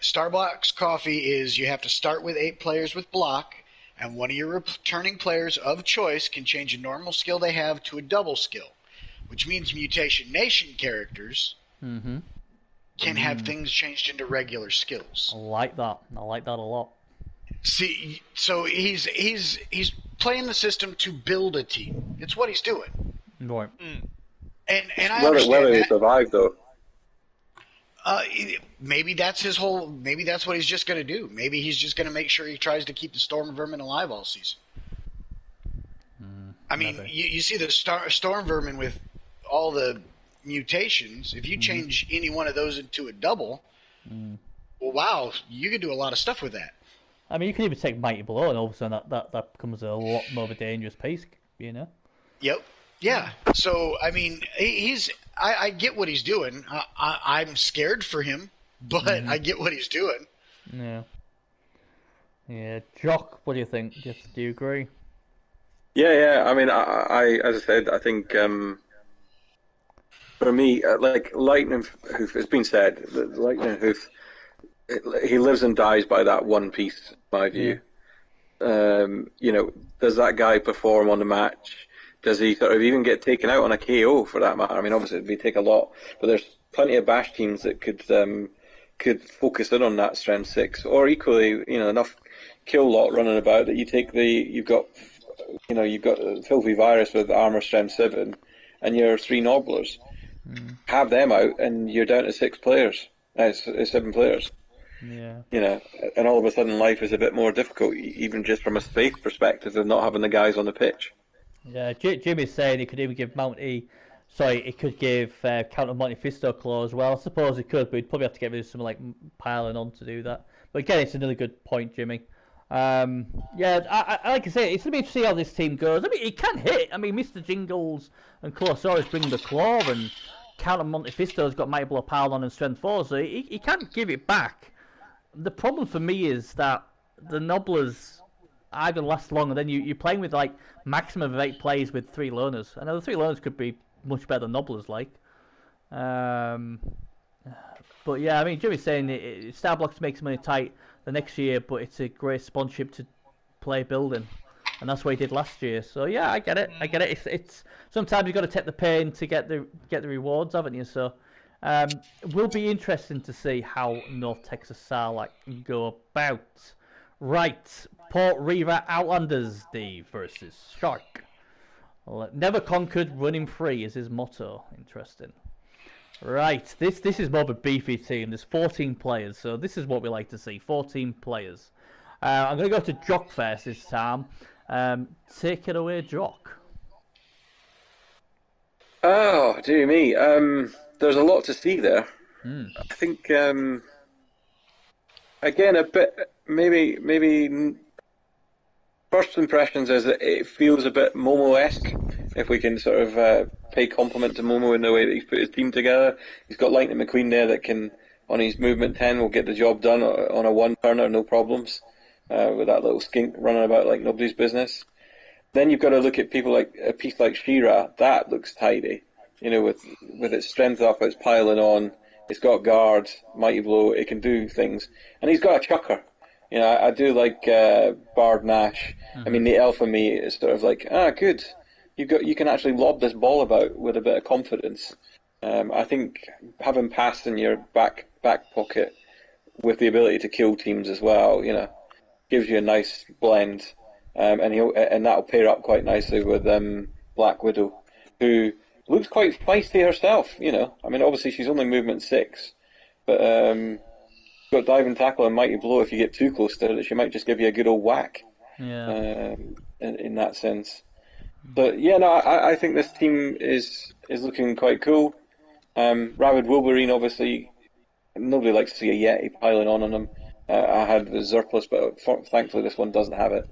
Starbucks coffee is you have to start with 8 players with block, and one of your returning players of choice can change a normal skill they have to a double skill, which means Mutation Nation characters can have things changed into regular skills. I like that a lot. See, so he's playing the system to build a team. It's what he's doing. Right. And I understand whether he that. survived though. Maybe that's his whole. Maybe that's what he's just going to do. Maybe he's just going to make sure he tries to keep the Storm Vermin alive all season. I mean, you see the Storm Vermin with all the mutations. If you change any one of those into a double, well, wow, you could do a lot of stuff with that. I mean, you can even take Mighty Blow, and all of a sudden that becomes a lot more of a dangerous piece, Yep. Yeah. So I mean, I get what he's doing. I'm scared for him, but I get what he's doing. Yeah. Jock, what do you think? Do you agree? Yeah. I mean, I as I said, I think for me, like Lightning Hoof, it's been said that Lightning Hoof, he lives and dies by that one piece, in my view. Does that guy perform on the match? Does he sort of even get taken out on a KO for that matter? I mean, obviously it'd take a lot, but there's plenty of bash teams that could focus in on that strength 6, or equally, enough kill lot running about that you've got a filthy virus with armor strength 7, and your 3 nobblers. Have them out, and you're down to 7 players. Yeah. And all of a sudden life is a bit more difficult, even just from a space perspective of not having the guys on the pitch. Yeah, Jimmy's saying he could even give he could give counter Monte Fisto claw as well. I suppose he could, but he'd probably have to get rid of something like piling on to do that. But again, it's another good point, Jimmy. I like I say, it's going to be interesting to see how this team goes. I mean, he can hit. I mean, Mr. Jingles and Clawsaurus bring the claw, and counter Monte Fisto's got Mighty Blow piled on and strength 4, so he can give it back. The problem for me is that the nobblers are going to last long, and then you're playing with like maximum of 8 players with 3 loners. I know the 3 loners could be much better than nobblers, but yeah, I mean, Jimmy's saying Starblocks makes money tight the next year, but it's a great sponsorship to play building, and that's what he did last year. So yeah, I get it. It's sometimes you've got to take the pain to get the rewards, haven't you? So it will be interesting to see how North Texas Sarlacc can go about. Right, Port Riva Outlanders D versus Shark. Never conquered, running free is his motto. Interesting. Right, this is more of a beefy team. There's 14 players, so this is what we like to see. 14 players. I'm going to go to Jock first this time. Take it away, Jock. Oh, dear me. There's a lot to see there. I think, again, a bit, maybe first impressions is that it feels a bit Momo-esque, if we can sort of pay compliment to Momo in the way that he's put his team together. He's got Lightning Mcqueen there that can, on his movement 10, will get the job done on a one-turner, no problems, with that little skink running about like nobody's business. Then you've got to look at people like a piece like She-Ra. That looks tidy, with its strength up, it's piling on, it's got guards, Mighty Blow, it can do things, and he's got a chucker. I do like Bard Nash. I mean, the alpha me is sort of like, good. You can actually lob this ball about with a bit of confidence. I think having pass in your back pocket with the ability to kill teams as well, gives you a nice blend. and that'll pair up quite nicely with Black Widow, who looks quite feisty herself. You know, I mean, obviously she's only movement 6, but got dive and tackle and mighty blow. If you get too close to her, she might just give you a good old whack. Yeah. In that sense. But yeah, no, I think this team is looking quite cool. Rabid Wolverine, obviously, nobody likes to see a Yeti piling on him. I had the Zerplus, but thankfully this one doesn't have it.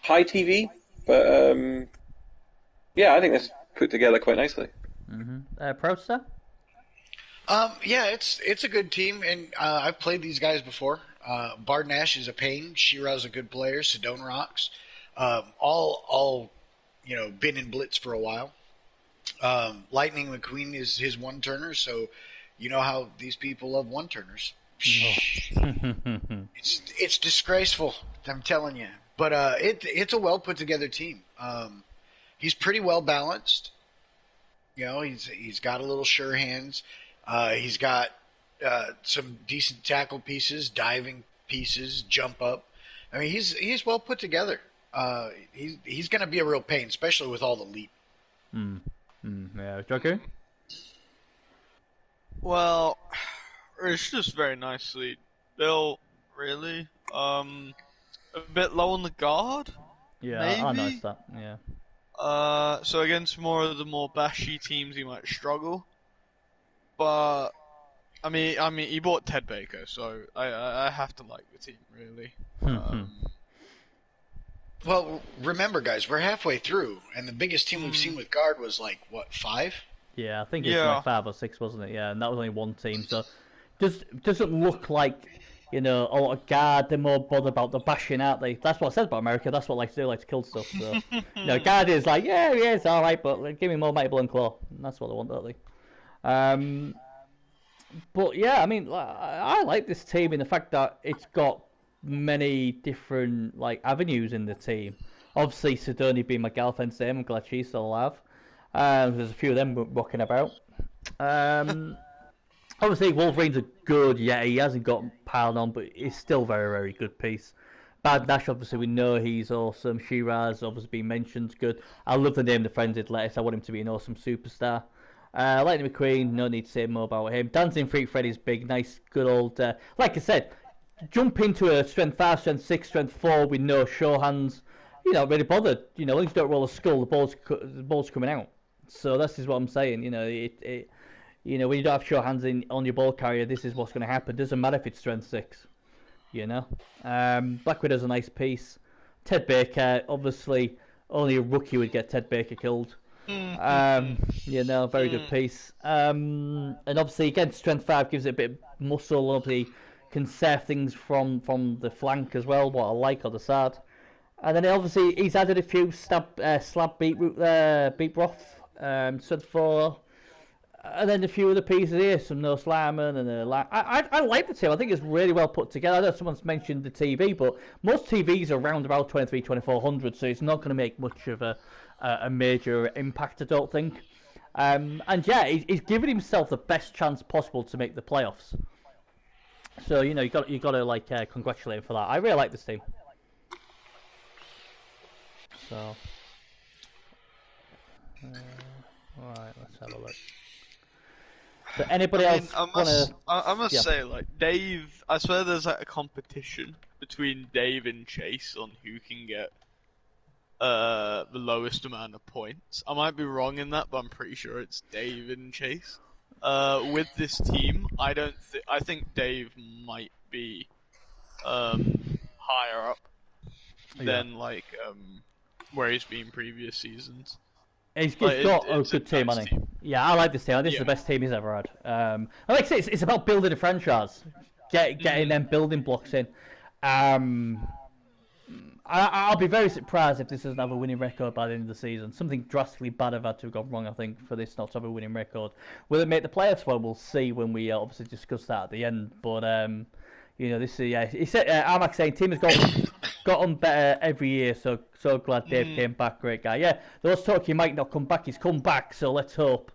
High TV, but yeah, I think this is put together quite nicely. Proster? Yeah, it's a good team, and I've played these guys before. Bard Nash is a pain. She-Ra's a good player. Sedona rocks. All been in Blitz for a while. Lightning McQueen is his one-turner, so you know how these people love one-turners. It's disgraceful, I'm telling you. But it's a well put together team. He's pretty well balanced. You know, he's got a little sure hands. He's got some decent tackle pieces, diving pieces, jump up. I mean, he's well put together. He's going to be a real pain, especially with all the leap. Yeah, Joker? Well, it's just very nicely built, really. A bit low on the guard. Yeah, maybe? I noticed that. Yeah. So against more of the more bashy teams, he might struggle. But I mean, he bought Ted Baker, so I have to like the team, really. Well, remember, guys, we're halfway through, and the biggest team we've seen with guard was like what, 5? Yeah, I think it's like 5 or 6, wasn't it? Yeah, and that was only one team, so doesn't look like, you know, a lot of guard. They're more bothered about the bashing, aren't they? That's what I said about America. That's what they like to do, like to kill stuff. So, you know, guard is like, yeah, it's all right, but give me more mighty blow and claw. And that's what they want, don't they? But yeah, I mean, I like this team in the fact that it's got many different like avenues in the team. Obviously, Sidoni being my girlfriend's name, I'm glad she's still alive. There's a few of them rocking about. Obviously, Wolverine's a good Yeti. He hasn't got piled on, but he's still very, very good piece. Bad Nash, obviously, we know he's awesome. She-Ra's obviously been mentioned, good. I love the name the Frenzied Lettuce. I want him to be an awesome superstar. Lightning McQueen, no need to say more about him. Dancing Freak Freddy's big, nice, good old... like I said, jump into a Strength 5, Strength 6, Strength 4 with no show hands. You're not really bothered. You know, once you don't roll a skull, the ball's coming out. So this is what I'm saying. You know, you know, when you don't have show hands on your ball carrier, this is what's going to happen. Doesn't matter if it's Strength 6. You know, Black Widow's a nice piece. Ted Baker, obviously, only a rookie would get Ted Baker killed. You know, very good piece. And obviously, again, Strength 5 gives it a bit of muscle. Obviously, can serve things from the flank as well, what I like, on the side. And then obviously, he's added a few slab beetroot broth, Strength 4. And then a few other pieces here, some no slamming and I like the team. I think it's really well put together. I know someone's mentioned the TV, but most TVs are around about 2300-2400, so it's not going to make much of a major impact, I don't think. And yeah, he's given himself the best chance possible to make the playoffs. So you know, you got to like congratulate him for that. I really like this team. So, all right, let's have a look. So anybody else I must say, like, Dave, I swear there's like a competition between Dave and Chase on who can get the lowest amount of points. I might be wrong in that, but I'm pretty sure it's Dave and Chase. With this team, I think Dave might be higher up than like where he's been previous seasons. He's got a good team, hasn't he? Yeah, I like this team. This is the best team he's ever had. And like I say, it's about building a franchise, getting them building blocks in. I'll be very surprised if this doesn't have a winning record by the end of the season. Something drastically bad have had to have gone wrong, I think, for this not to have a winning record. Will it make the playoffs? Well, we'll see when we obviously discuss that at the end. But you know, this is he said Armac saying team has gotten better every year. So glad Dave came back. Great guy. Yeah, those talk he might not come back. He's come back, so let's hope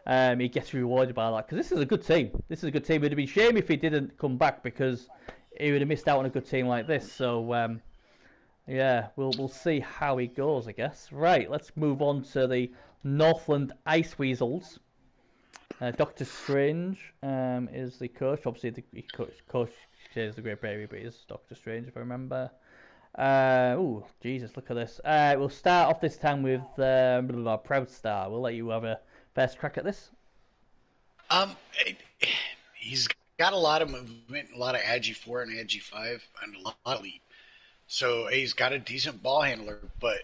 he gets rewarded by that, because this is a good team. This is a good team. It would have been a shame if he didn't come back, because he would have missed out on a good team like this. So Yeah, we'll see how he goes, I guess. Right, let's move on to the Northland Ice Weasels. Doctor Strange is the coach. Obviously, the coach shares the Great Barrier, but is Doctor Strange, if I remember. Oh, Jesus, look at this. We'll start off this time with Proud Star. We'll let you have a first crack at this. He's got a lot of movement, a lot of Agi 4 and Agi 5, and a lot of lead. So he's got a decent ball handler, but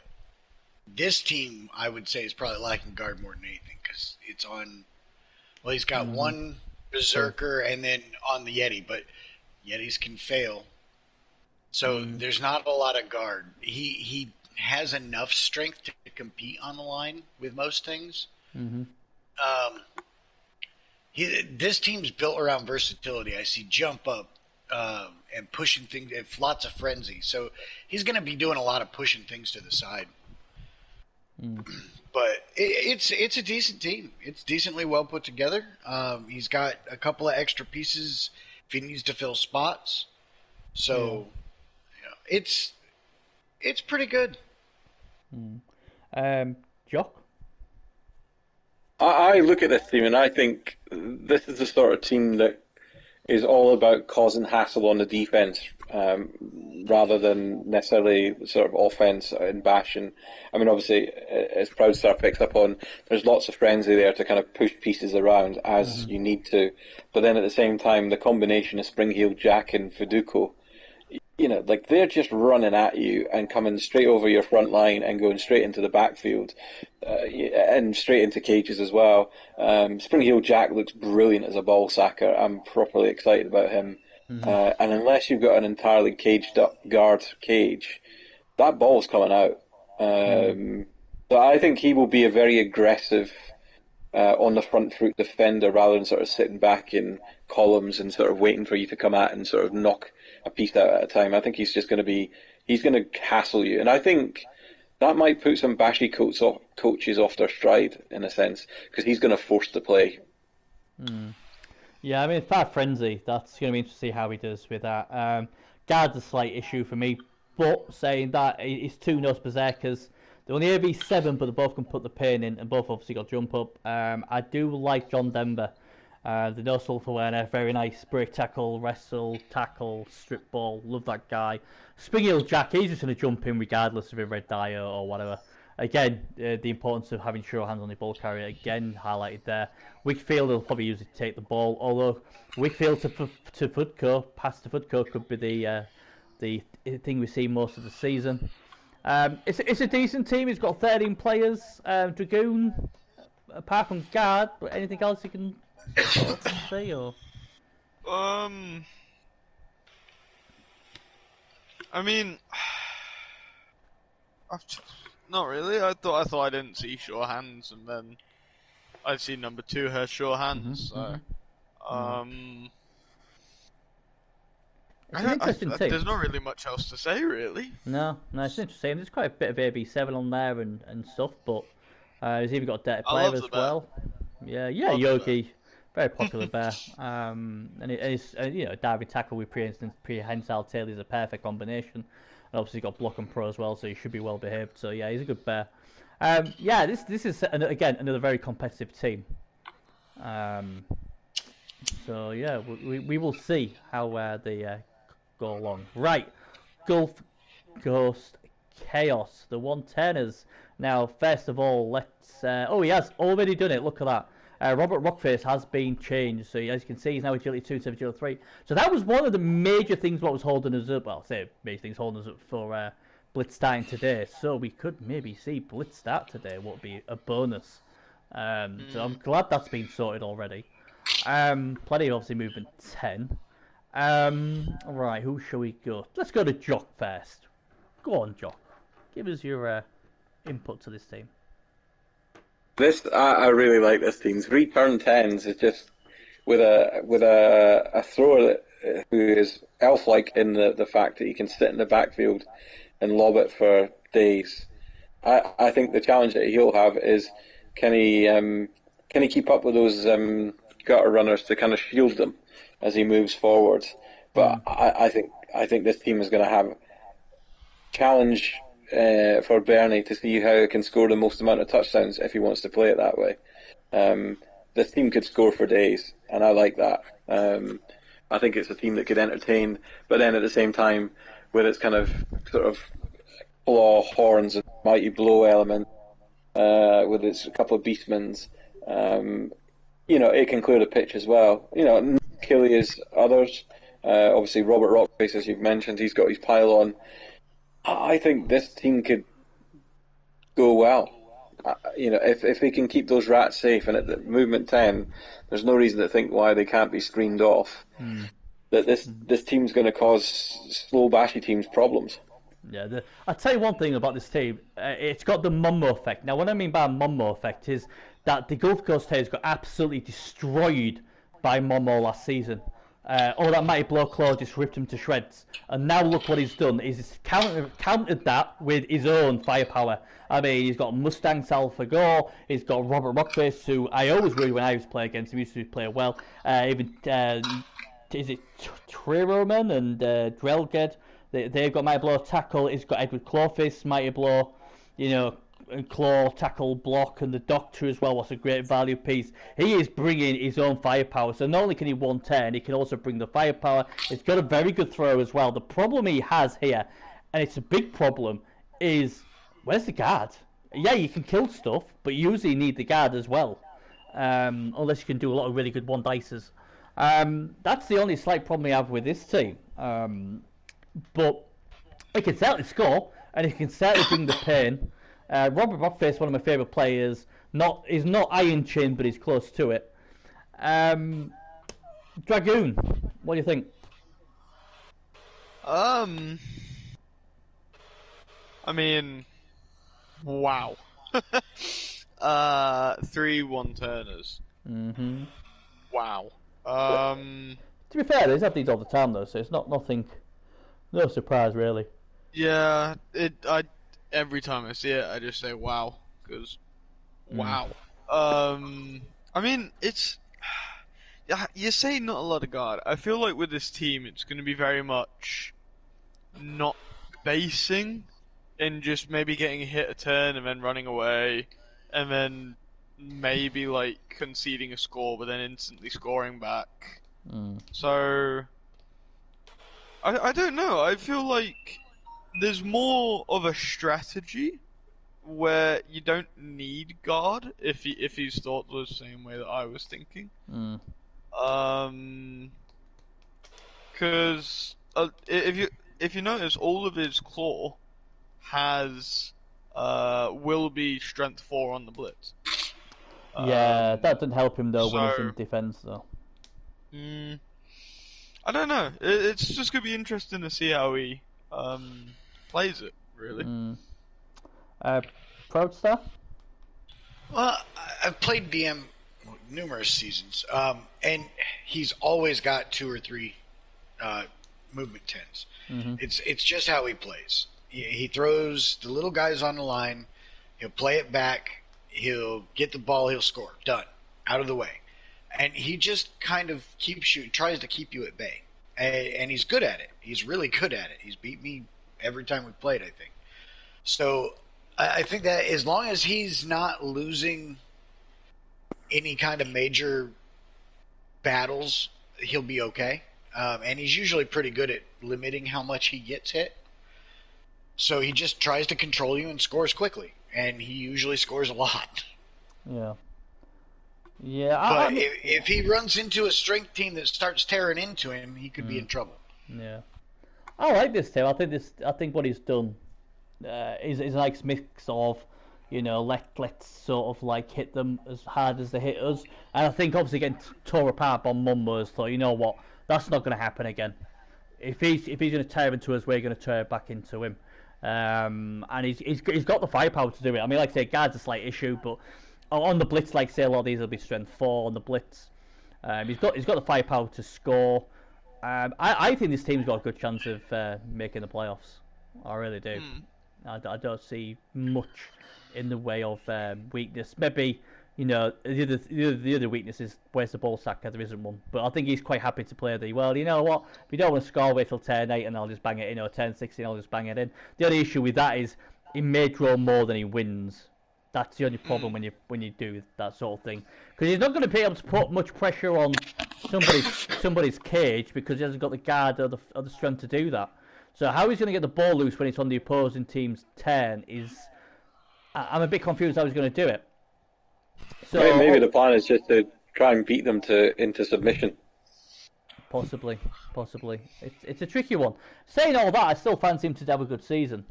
this team, I would say, is probably lacking guard more than anything because it's on. Well, he's got one Berserker and then on the Yeti, but Yetis can fail. So there's not a lot of guard. He has enough strength to compete on the line with most things. This team's built around versatility. I see jump up and pushing things, and lots of frenzy. So he's going to be doing a lot of pushing things to the side. But it's a decent team. It's decently well put together. He's got a couple of extra pieces if he needs to fill spots. So it's pretty good. Jock? I look at this team and I think this is the sort of team that is all about causing hassle on the defense rather than necessarily sort of offense and bashing. I mean, obviously, as Proudstar picks up on, there's lots of frenzy there to kind of push pieces around as you need to. But then at the same time, the combination of Spring-Heeled Jack and Fiduko, like they're just running at you and coming straight over your front line and going straight into the backfield and straight into cages as well. Spring-Heeled Jack looks brilliant as a ball sacker. I'm properly excited about him. And unless you've got an entirely caged up guard cage, that ball's coming out. So I think he will be a very aggressive on the front foot defender rather than sort of sitting back in columns and sort of waiting for you to come at and sort of knock a piece out at a time. I think he's just going to hassle you. And I think that might put some bashy coaches off their stride in a sense because he's going to force the play. Yeah, I mean, Fire Frenzy, that's going to be interesting to see how he does with that. Guard's a slight issue for me, but saying that, he's two Nose Berserkers. They're only AB7, but they both can put the pain in, and both obviously got jump up. I do like John Denver. The no self-awareness, very nice. Break tackle, wrestle, tackle, strip ball. Love that guy. Spring-Heeled Jack, he's just going to jump in regardless of a red die or whatever. Again, the importance of having sure hands on the ball carrier, again, highlighted there. Wickfield will probably use it to take the ball, although Wickfield to Futko, pass to Futko could be the thing we see most of the season. It's a decent team. He's got 13 players. Dragoon, apart from guard, but anything else you can say? Or I mean, not really. I thought I didn't see sure hands, and then I see number 2 has sure hands. It's an interesting team. There's not really much else to say, really. No, it's interesting. There's quite a bit of AB7 on there and stuff, but he's even got a dirty player as well. Yeah, Yogi, very popular bear. And it's diving tackle with prehensile tail is a perfect combination. And obviously got block and pro as well, so he should be well behaved. So yeah, he's a good bear. This is again another very competitive team. So yeah, we will see how they go along. Right, Gulf Coast Chaos, the 110ers. Now, first of all, let's. He has already done it. Look at that. Robert Rockface has been changed, so as you can see, he's now agility 2 instead of agility 3. So that was one of the major things what was holding us up. Well, say major things holding us up for Blitz starting today. So we could maybe see Blitz start today. What would be a bonus? So I'm glad that's been sorted already. Plenty of obviously movement 10. Right, who shall we go? Let's go to Jock first. Go on, Jock. Give us your input to this team. I really like this team. 3 turn 10s is just with a thrower who is elf-like in the fact that he can sit in the backfield and lob it for days. I think the challenge that he'll have is can he keep up with those gutter runners to kind of shield them as he moves forward. But I think this team is going to have challenge for Bernie to see how he can score the most amount of touchdowns if he wants to play it that way. This team could score for days, and I like that. I think it's a team that could entertain, but then at the same time, with its kind of sort of claw, horns, and mighty blow element, with its couple of beastmans, it can clear the pitch as well. Killy is others. Obviously, Robert Rockface, as you've mentioned, he's got his pylon. I think this team could go well. If they can keep those rats safe, and at the movement 10, there's no reason to think why they can't be screened off. That this team's going to cause slow, bashy teams problems. Yeah, I'll tell you one thing about this team. It's got the Mummo effect. Now, what I mean by Mummo effect is that the Gulf Coast Terriers got absolutely destroyed by Mummo last season. That mighty blow claw just ripped him to shreds. And now look what he's done. He's countered that with his own firepower. I mean, he's got Mustang Salfagor, he's got Robert Rockface, who I always worried when I used to play against him. He used to play well. Even, is it Triroman and Drelged? They've got Mighty Blow Tackle. He's got Edward Clawface, Mighty Blow, and Claw, Tackle, Block, and the Doctor as well. What's a great value piece. He is bringing his own firepower. So not only can he 110, he can also bring the firepower. He's got a very good throw as well. The problem he has here, and it's a big problem, is where's the guard? Yeah, you can kill stuff, but you usually need the guard as well. Unless you can do a lot of really good one-dices. That's the only slight problem we have with this team. But he can certainly score, and he can certainly bring the pain. Robert Rockface, one of my favourite players. He's not Iron Chain, but he's close to it. Dragoon, what do you think? I mean, wow. 3 one-turners. Mm-hmm. Wow. To be fair, he's had these all the time though, so it's nothing. No surprise, really. Yeah, every time I see it, I just say wow, because wow. I mean, it's you say not a lot of guard. I feel like with this team, it's going to be very much not basing and just maybe getting hit a turn and then running away, and then maybe like conceding a score, but then instantly scoring back. So I don't know. I feel like there's more of a strategy where you don't need guard if he's thought the same way that I was thinking. Because if you notice, all of his claw has will be strength 4 on the blitz. Yeah, that didn't help him though when he's in defense though. I don't know. It's just gonna be interesting to see how he plays it, really. Proudstar? Well, I've played DM numerous seasons, and he's always got 2 or 3 movement 10s. It's just how he plays. He throws the little guys on the line. He'll play it back. He'll get the ball. He'll score. Done. Out of the way. And he just kind of keeps shooting, tries to keep you at bay. And he's good at it. He's really good at it. He's beat me every time we've played, I think. So I think that as long as he's not losing any kind of major battles, he'll be okay. And he's usually pretty good at limiting how much he gets hit. So he just tries to control you and scores quickly. And he usually scores a lot. Yeah. But if he runs into a strength team that starts tearing into him, he could be in trouble. Yeah, I like this team. I think what he's done is a nice mix of, let's sort of like hit them as hard as they hit us. And I think obviously getting tore apart by Mumbos, thought, you know what, that's not going to happen again. If he's going to tear into us, we're going to tear back into him. And he's got the firepower to do it. I mean, like I say, guard's a slight issue, but on the blitz, like say, a lot of these will be strength 4 on the blitz. He's got the firepower to score. I think this team's got a good chance of making the playoffs. I really do. I don't see much in the way of weakness. Maybe You know, the other weakness is where's the ball sack, because there isn't one. But I think he's quite happy to play well, you know what? If you don't want to score, wait till 10-8 and I'll just bang it in, or 10-16, I'll just bang it in. The only issue with that is he may draw more than he wins. That's the only problem when you do that sort of thing. Because he's not going to be able to put much pressure on somebody's cage because he hasn't got the guard or the strength to do that. So how he's going to get the ball loose when it's on the opposing team's turn is... I'm a bit confused how he's going to do it. So maybe the plan is just to try and beat them into submission. Possibly. It's a tricky one. Saying all that, I still fancy him to have a good season.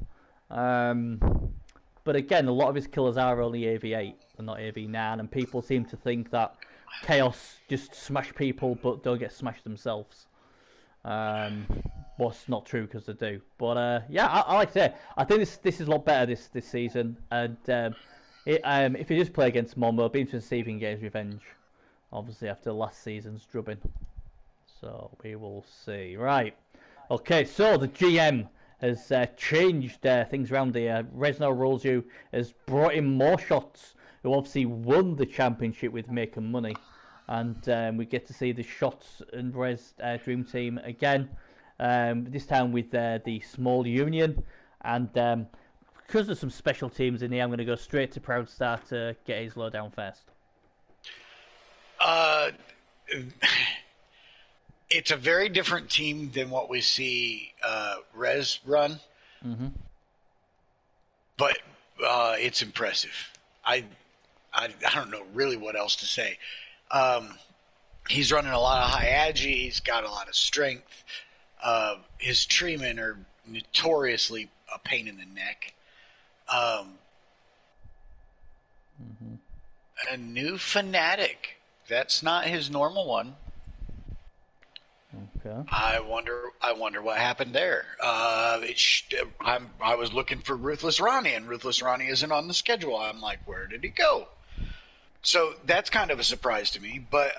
But again, a lot of his killers are only AV8 and not AV9, and people seem to think that Chaos just smash people but don't get smashed themselves. What's not true because they do. But yeah, I like to say, I think this is a lot better this season, and if he does play against Momo, it'll be interesting to see if he can get his revenge. Obviously, after last season's drubbing. So, we will see. Right. Okay, so the GM has changed things around here. Resno Rolls has brought in more shots, who obviously won the championship with making money. And we get to see the Shots and Res Dream Team again. This time with the small union. And... because there's some special teams in here, I'm going to go straight to Proud Star to get his lowdown first. It's a very different team than what we see Rez run. Mm-hmm. But it's impressive. I don't know really what else to say. He's running a lot of high agi. He's got a lot of strength. His treemen are notoriously a pain in the neck. A new fanatic. That's not his normal one. Okay. I wonder what happened there. I was looking for Ruthless Ronnie, and Ruthless Ronnie isn't on the schedule. I'm like, where did he go? So that's kind of a surprise to me. But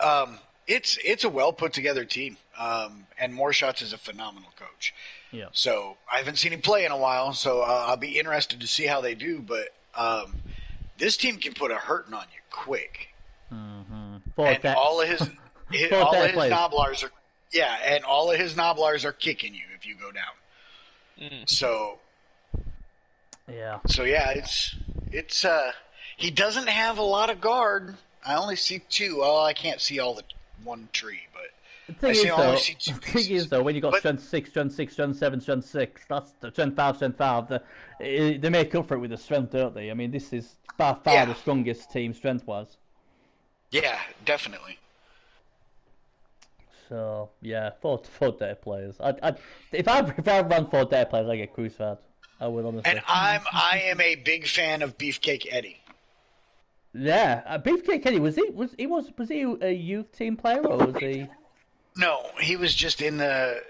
it's a well put together team. And More Shots is a phenomenal coach. Yeah. So I haven't seen him play in a while, so I'll be interested to see how they do. But this team can put a hurting on you quick. Mm-hmm. And all of his Noblars are and all of his Noblars are kicking you if you go down. So yeah, it's he doesn't have a lot of guard. I only see 2. Oh, I can't see all the one tree, but the thing is though, when you got strength 6, strength 6, strength 7, strength 6, that's the strength 5, they make up for it with the strength, don't they? I mean, this is by far the strongest team strength-wise. Yeah, definitely. So yeah, 4 data players. If I ran 4 data players, I get crucified. I would honestly. And I am a big fan of Beefcake Eddie. Yeah, Beefcake Eddie was he a youth team player or was he? No, he was just in the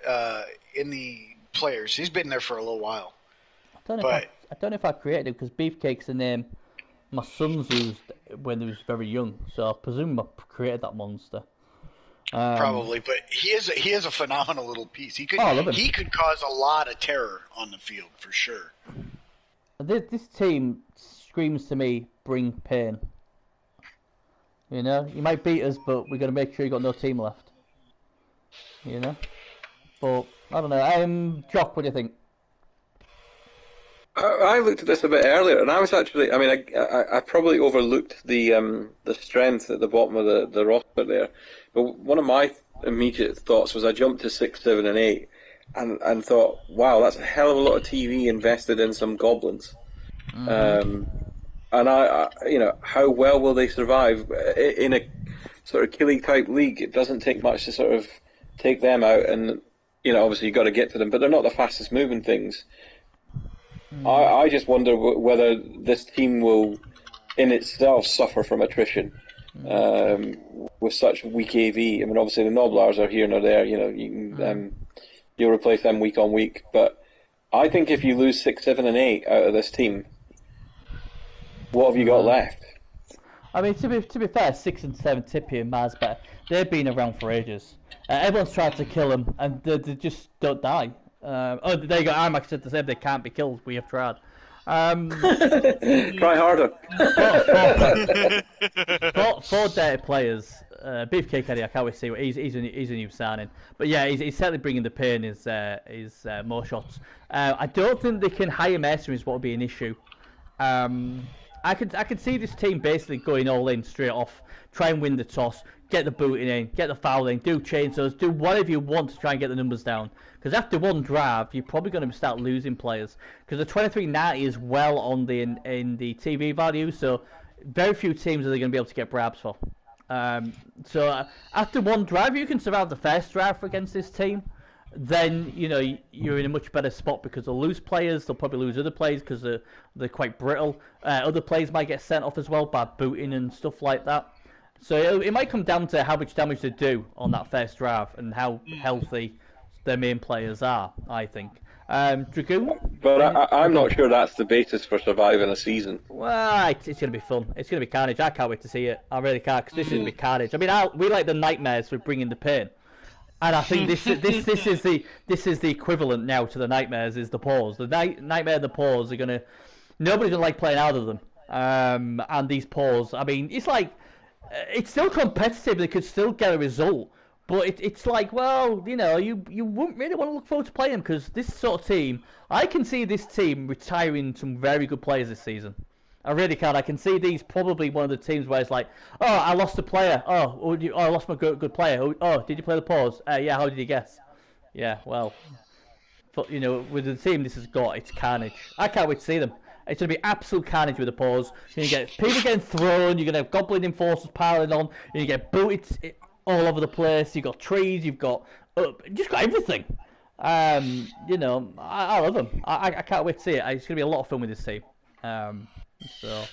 players. He's been there for a little while. I don't know if I created him because Beefcake's the name my sons used when he was very young. So I presume I created that monster. Probably, but he is a phenomenal little piece. He could cause a lot of terror on the field for sure. This team screams to me, bring pain. You know, you might beat us, but we're gonna make sure you got no team left. You know, but I don't know. Jock, what do you think? I looked at this a bit earlier, and I was actually, I mean, I probably overlooked the strength at the bottom of the roster there. But one of my immediate thoughts was I jumped to 6, 7, and 8, and thought, wow, that's a hell of a lot of TV invested in some goblins. Mm-hmm. And I, you know, how well will they survive in a sort of killing type league? It doesn't take much to sort of take them out, and you know, obviously you've got to get to them, but they're not the fastest moving things. I just wonder whether this team will, in itself, suffer from attrition with such weak AV. I mean, obviously the Noblars are here and there. You know, you can you'll replace them week on week. But I think if you lose 6, 7, and 8 out of this team, what have you got left? I mean, to be fair, 6 and 7, Tippy and Mars, but they've been around for ages. Everyone's tried to kill them, and they just don't die. There you go. IMAX said the same. They can't be killed. We have tried. Try harder. Four data players. Beefcake Eddie, I can't wait to see what he's a new signing. But yeah, he's certainly bringing the pain. Is more shots. I don't think they can hire mercenaries. What would be an issue? I could see this team basically going all in straight off, try and win the toss, get the booting in, get the fouling, do chainsaws, do whatever you want to try and get the numbers down. Because after one drive, you're probably going to start losing players. Because the 2390 is well on in the TV value, so very few teams are they going to be able to get brabs for. So after one drive, you can survive the first drive against this team. Then you're in a much better spot because they'll lose players. They'll probably lose other players because they're quite brittle. Other players might get sent off as well by booting and stuff like that. So it might come down to how much damage they do on that first drive and how healthy their main players are, I think. Dragoon? But I'm not sure that's the basis for surviving a season. Well, it's going to be fun. It's going to be carnage. I can't wait to see it. I really can't, because this is going to be carnage. I mean, we like the nightmares for bringing the pain. And I think this is the equivalent now to the nightmares, is the pause. The nightmare and the pause are going to... Nobody's going to like playing out of them. And these pause, I mean, it's like... It's still competitive. They could still get a result. But it's like, well, you wouldn't really want to look forward to playing them, because this sort of team, I can see this team retiring some very good players this season. I really can. I can see these probably one of the teams where it's like, oh, I lost a player. Oh, I lost my good player. Oh, did you play the pause? Yeah, how did you guess? Yeah, well, but with the team this has got, it's carnage. I can't wait to see them. It's going to be absolute carnage with the pause. You're going to get people getting thrown. You're going to have goblin enforcers piling on. You're going to get booted all over the place. You've got trees. You've got just got everything. I love them. I can't wait to see it. It's going to be a lot of fun with this team. So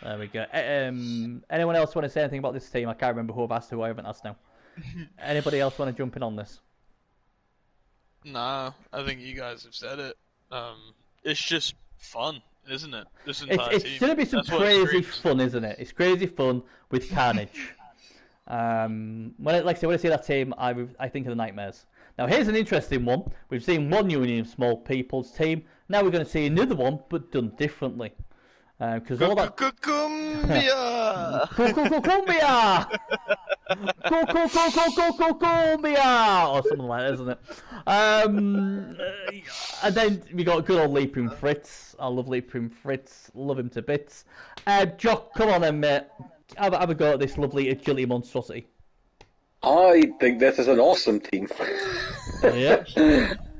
there we go. Anyone else want to say anything about this team? I can't remember who I've asked, who I haven't asked now. Anybody else want to jump in on this? Nah, I think you guys have said it. It's just fun, isn't it? This entire team. It's going to be some crazy fun, isn't it? It's crazy fun with carnage. When I see that team, I think of the nightmares. Now here's an interesting one. We've seen one Union of Small People's team. Now we're going to see another one, but done differently. Because all that Cumbia, Cumbia, or something like that, isn't it? And then we got good old Leaping Fritz. I love Leaping Fritz. Love him to bits. Jock, come on then, mate. Have a go at this lovely agility monstrosity. I think this is an awesome team. Yeah.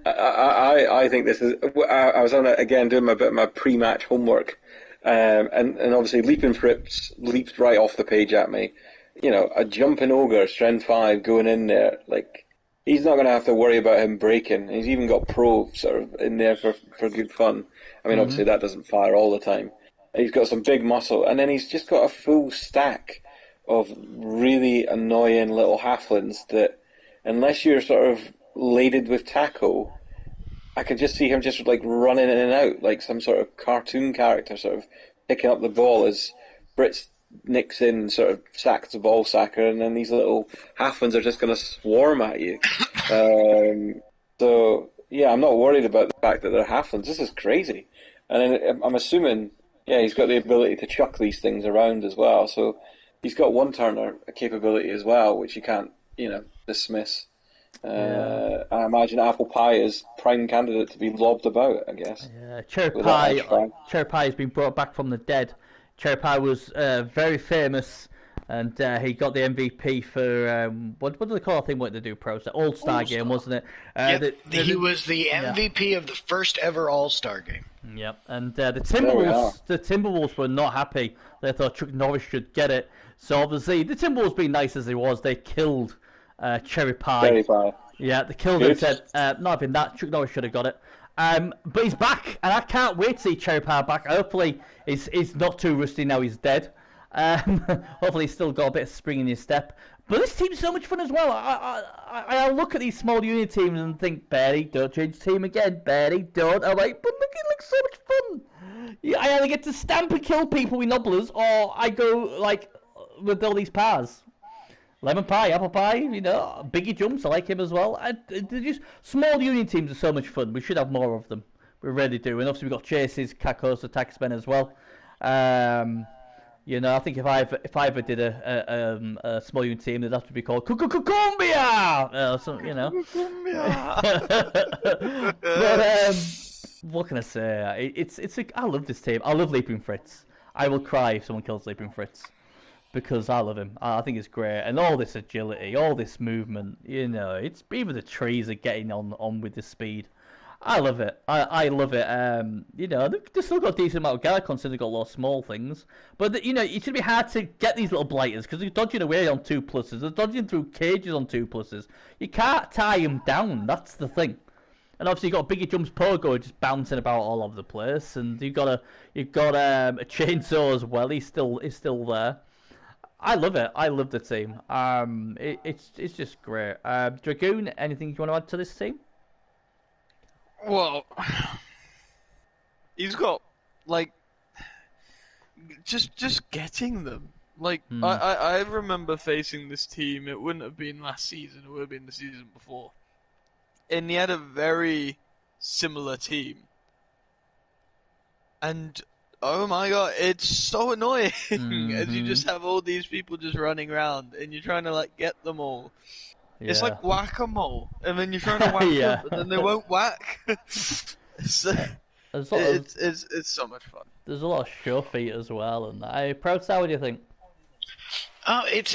I think this is. I was on it again doing my pre-match homework, and obviously Leaping Fritz leaped right off the page at me. A jumping ogre, strength 5, going in there, like he's not going to have to worry about him breaking. He's even got pro sort of in there for good fun. I mean, obviously that doesn't fire all the time. He's got some big muscle, and then he's just got a full stack of really annoying little halflings that, unless you're sort of laden with tackle, I can just see him just like running in and out like some sort of cartoon character, sort of picking up the ball as Brits nicks in and sort of sacks the ball sacker, and then these little halflings are just going to swarm at you. So yeah, I'm not worried about the fact that they're halflings. This is crazy, and then I'm assuming he's got the ability to chuck these things around as well. So he's got one-turner capability as well, which you can't dismiss. I imagine Apple Pie is prime candidate to be lobbed about, I guess. Yeah, Cherry Pie has been brought back from the dead. Cherry Pie was very famous, and he got the MVP for what do they call the thing? What they do, pros? The All-Star game, wasn't it? He was the MVP of the first ever All-Star game. Yep, and the Timberwolves were not happy. They thought Chuck Norris should get it. So obviously, the Timberwolves, being nice as they was, they killed Cherry Pie. Cherry Pie. Yeah, they killed him. Said, not having that. Chuck Norris should have got it. But he's back, and I can't wait to see Cherry Pie back. Hopefully, he's not too rusty now. He's dead. Hopefully, he's still got a bit of spring in his step. But this team's so much fun as well. I look at these small unit teams and think, Barry, don't change the team again. Barry, don't. I'm like, but look, it looks so much fun. Yeah, I either get to stamp and kill people with nobblers, or I go like with all these pies. Lemon pie, apple pie, Biggie jumps. I like him as well. Just small union teams are so much fun. We should have more of them. We really do. And obviously we've got Chases, Kakos, Taxmen as well. You know, I think if I ever did a small unit team, it'd have to be called Cumbia. So, you know. But what can I say? I love this team. I love Leaping Fritz. I will cry if someone kills Leaping Fritz because I love him. I think it's great, and all this agility, all this movement. You know, it's even the trees are getting on with the speed. I love it. I love it. You know, they've still got a decent amount of guard considering they've got a lot of small things. But, you know, it should be hard to get these little blighters because they're dodging away on 2+. They're dodging through cages on 2+. You can't tie them down. That's the thing. And obviously you've got Biggie Jumps Pogo just bouncing about all over the place. And you've got a Chainsaw as well. He's still there. I love it. I love the team. It's just great. Dragoon, anything you want to add to this team? Well, he's got, like, just getting them. Like, I remember facing this team, it wouldn't have been last season, it would have been the season before. And he had a very similar team. And, oh my god, it's so annoying as you just have all these people just running around and you're trying to, like, get them all. Yeah. It's like whack-a-mole, and then you're trying to whack them, and then they won't whack. It's so much fun. There's a lot of show feet as well, and Proud Star, what do you think? Oh, it's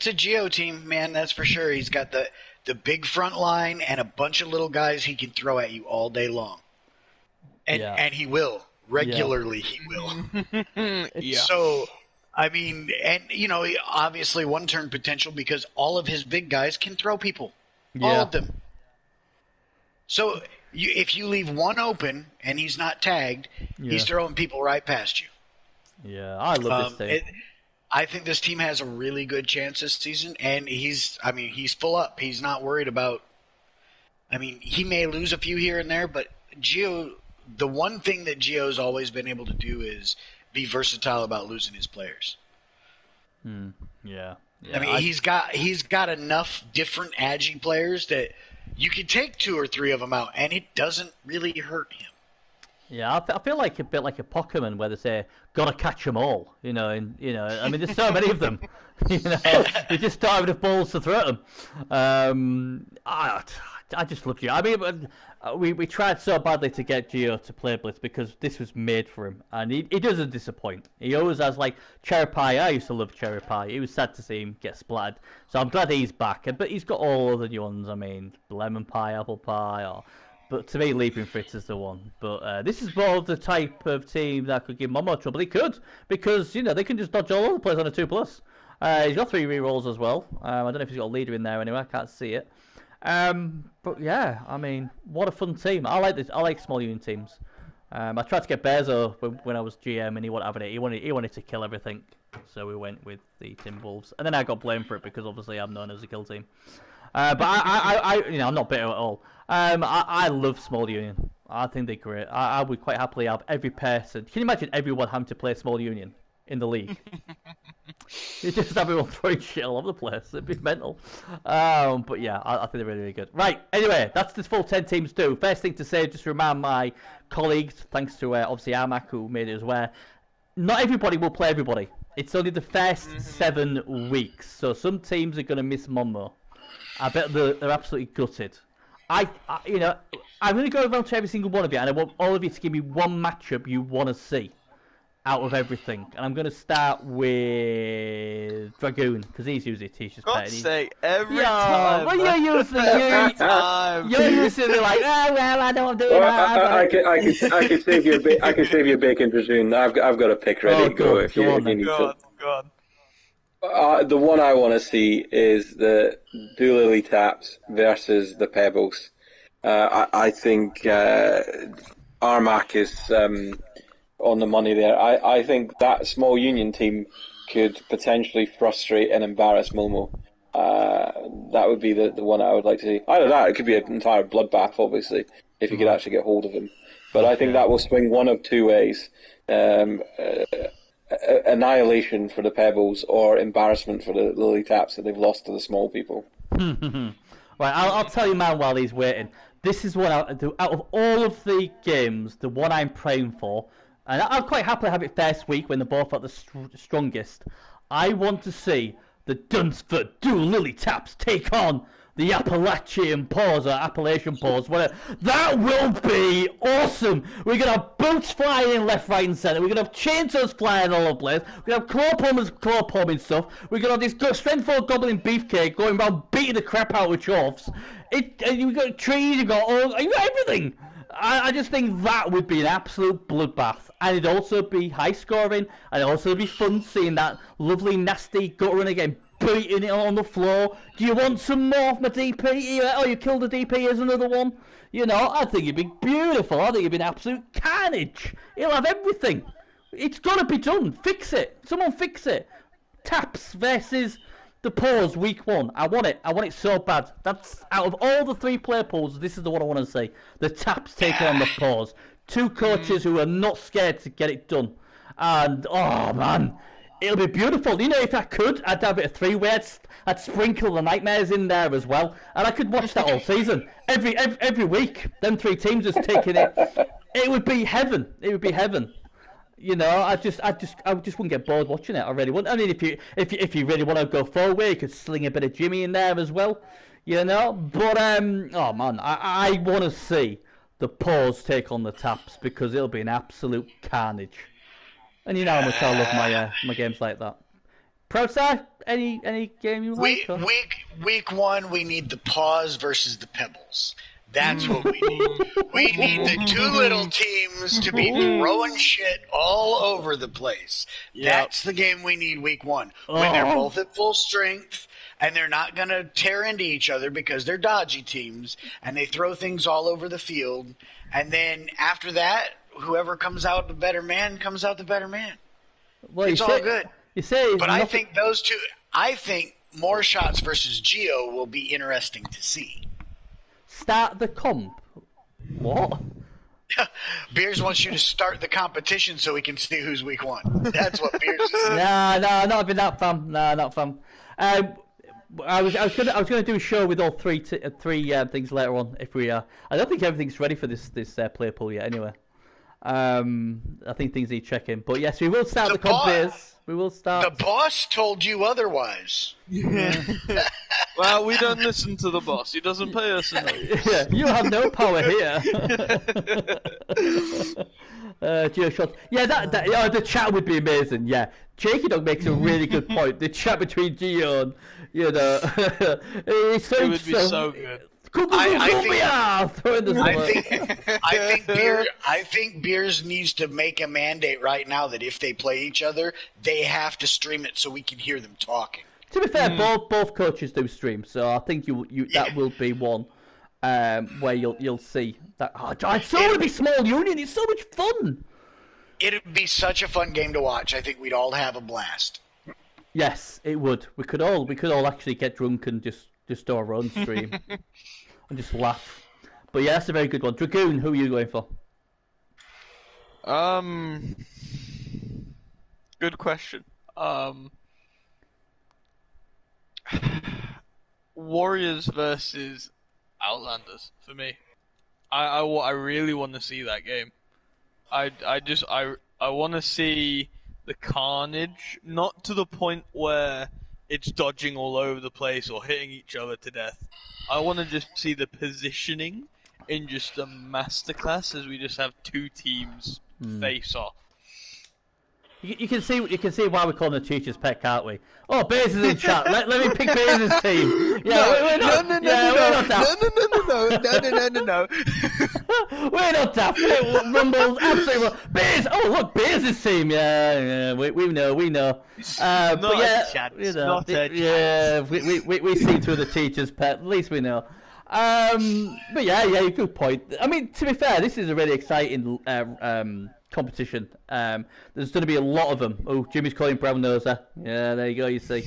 a Geo team, man. That's for sure. He's got the big front line and a bunch of little guys he can throw at you all day long, and he will regularly. He will. Yeah. So. I mean, and, you know, obviously one-turn potential because all of his big guys can throw people. Yeah. All of them. So if you leave one open and he's not tagged, he's throwing people right past you. Yeah, I love this team. I think this team has a really good chance this season, and he's full up. He's not worried about – I mean, he may lose a few here and there, but Geo – the one thing that Geo's always been able to do is – be versatile about losing his players. Yeah. I mean, he's got enough different agi players that you can take 2 or 3 of them out, and it doesn't really hurt him. Yeah, I feel like a bit like a Pokemon where they say, "Gotta catch them all," you know, and I mean, there's so many of them, you know, you just don't have enough balls to throw at them. I just love Geo. I mean, we tried so badly to get Geo to play Blitz because this was made for him, and he doesn't disappoint. He always has, like, Cherry Pie. I used to love Cherry Pie. It was sad to see him get splattered, so I'm glad he's back. But he's got all other new ones. I mean, Lemon Pie, Apple Pie, but to me, Leaping Fritz is the one. But this is more of the type of team that could give Momo trouble. He could, because, you know, they can just dodge all over the place on a 2+. He's got 3 rerolls as well. I don't know if he's got a leader in there anyway. I can't see it. But yeah, I mean, what a fun team. I like this. I like small unit teams. I tried to get Bezo when I was GM, and he wasn't having it. He wanted to kill everything, so we went with the Timberwolves. And then I got blamed for it because obviously I'm known as a kill team. But I you know, I'm not bitter at all. I love small union. I think they're great. I would quite happily have every person. Can you imagine everyone having to play small union in the league? You just have everyone throwing shit all over the place. It'd be mental. But yeah, I think they're really, really good. Right, anyway, that's the full 10 teams do. First thing to say, just remind my colleagues, thanks to obviously Armac who made it as well, not everybody will play everybody. It's only the first 7 weeks. So some teams are going to miss Momo. I bet they're absolutely gutted. I'm going to go around to every single one of you, and I want all of you to give me one matchup you want to see out of everything. And I'm going to start with Dragoon, because he's usually Tisha's pet. God's sake, every time. Well, you're usually like, well, I don't do that. I could save you. I could save you a bacon Dragoon. I've got a pick ready to go if you need to. The one I want to see is the Doolily Taps versus the Pebbles. I think Armac is on the money there. I think that small union team could potentially frustrate and embarrass Momo. That would be the one I would like to see. Either that, it could be an entire bloodbath, obviously, if you could actually get hold of him. But I think that will swing one of 2 ways. Annihilation for the Pebbles or embarrassment for the Lily Taps that they've lost to the small people. Right, I'll tell you mine while he's waiting. this is what out of all of the games, the one I'm praying for, and I'll quite happily have it first week when they're both at the strongest. I want to see the Dunsford Dual Lily Taps take on the Appalachian Paws, or Appalachian Paws, whatever. That will be awesome. We're going to have boots flying in left, right, and centre. We're going to have chainsaws flying all over the place. We're going to have claw palming stuff. We're going to have this strength 4 goblin beefcake going around beating the crap out of Chorfs. You've got trees, you've got everything. I just think that would be an absolute bloodbath. And it'd also be high scoring, and it'd also be fun seeing that lovely, nasty gut run again, beating it on the floor. Do you want some more from a DP? Oh, you killed a DP, here's another one. I think it'd be beautiful. I think it'd be an absolute carnage. It'll have everything. It's got to be done. Fix it. Someone fix it. Taps versus the Paws week 1. I want it. I want it so bad. That's out of all the 3-player pools, this is the one I want to see. The Taps taking on the Paws. 2 coaches who are not scared to get it done. And, oh man, it'll be beautiful. If I could, I'd have it a 3-way. I'd sprinkle the Nightmares in there as well. And I could watch that all season. Every week, them 3 teams just taking it. It would be heaven. It would be heaven. I just wouldn't get bored watching it. I really wouldn't. I mean, if you really want to go forward, you could sling a bit of Jimmy in there as well. But oh man, I want to see the Paws take on the Taps because it'll be an absolute carnage. And how much I love my games like that. ProSci, any game you like? Week 1, we need the Paws versus the Pebbles. That's what we need. We need the 2 little teams to be throwing shit all over the place. Yep. That's the game we need week 1. When they're both at full strength, and they're not going to tear into each other because they're dodgy teams, and they throw things all over the field. And then after that, whoever comes out the better man comes out the better man. Well, it's all good. But I think those 2, I think More Shots versus Geo will be interesting to see. Start the comp? What? Beers wants you to start the competition so we can see who's week 1. That's what Beers is saying. No, not been that fun. No, not fun. I was gonna do a show with all three things later on. If we I don't think everything's ready for this player pool yet. Anyway, I think things need checking. But yes, we will start the comp beers. We will start. The boss told you otherwise. Yeah. Well, we don't listen to the boss. He doesn't pay us enough. Yeah, you have no power here. GeoShots. Yeah, the chat would be amazing. Yeah, Jakey Dog makes a really good point. The chat between Geo and it would be so good. I think Beers needs to make a mandate right now that if they play each other, they have to stream it so we can hear them talking. To be fair, both coaches do stream, so I think that will be one where you'll see that. Oh, I saw it be Small Union. It's so much fun. It'd be such a fun game to watch. I think we'd all have a blast. Yes, it would. We could all actually get drunk and just do our own stream and just laugh. But yeah, that's a very good one. Dragoon, who are you going for? Good question. Warriors versus Outlanders for me. I really want to see that game. I want to see the carnage, not to the point where it's dodging all over the place or hitting each other to death. I want to just see the positioning in just a masterclass as we just have 2 teams face off. You can see why we call him the teacher's pet, can't we? Oh, Bears is in chat. Let me pick Bears' team. Yeah, no. We're not daft. Rumbles, absolutely. Bears. Oh, look, Bears' team. Yeah. We know. But yeah, we see through the teacher's pet. At least we know. But yeah, good point. I mean, to be fair, this is a really exciting competition. There's going to be a lot of them. Oh, Jimmy's calling brown noser. Yeah, there you go. You see.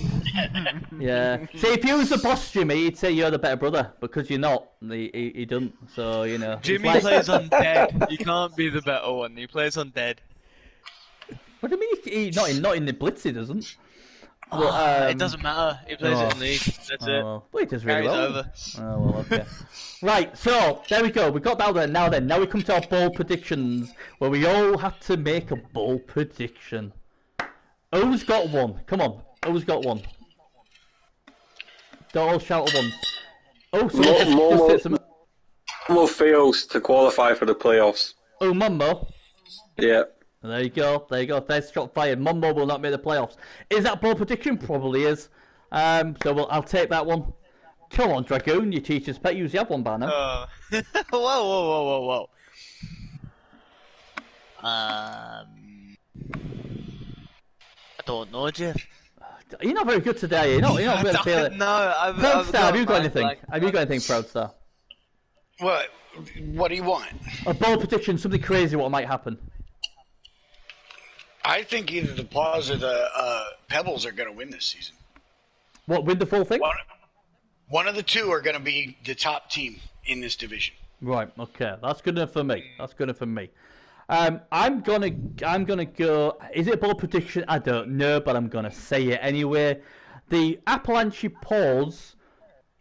Yeah. See, if you was the boss, Jimmy, he'd say you're the better brother because you're not. He doesn't. So Jimmy plays undead. You can't be the better one. He plays undead. What do you mean? Not in the Blitz. He doesn't. Well, it doesn't matter. He plays it in league. That's it. Well, it does really Carries well. over. Oh, well, okay. Right, so, there we go. We got that there. Now we come to our bold predictions, where we all have to make a bold prediction. Who's got one? Come on. Who's got one? Don't all shout at once. Oh, so just hit some... Momo fails to qualify for the playoffs. Oh, Mumbo. Yeah. There you go. There's shot fired. Mumbo will not make the playoffs. Is that bold prediction? Probably is. So I'll take that one. Come on, Dragoon, your teacher's pet. You usually have one by now. Whoa. I don't know, Jeff. You're not very good today. You're not really feeling it. No, Proudstar, have you got anything? Have you got anything, Proudstar? What do you want? A bold prediction, something crazy, what might happen. I think either the Paws or the Pebbles are going to win this season. What, win the full thing? One of the two are going to be the top team in this division. Right, okay. That's good enough for me. I'm gonna go. Is it a bold prediction? I don't know, but I'm gonna say it anyway. The Appalachian Paws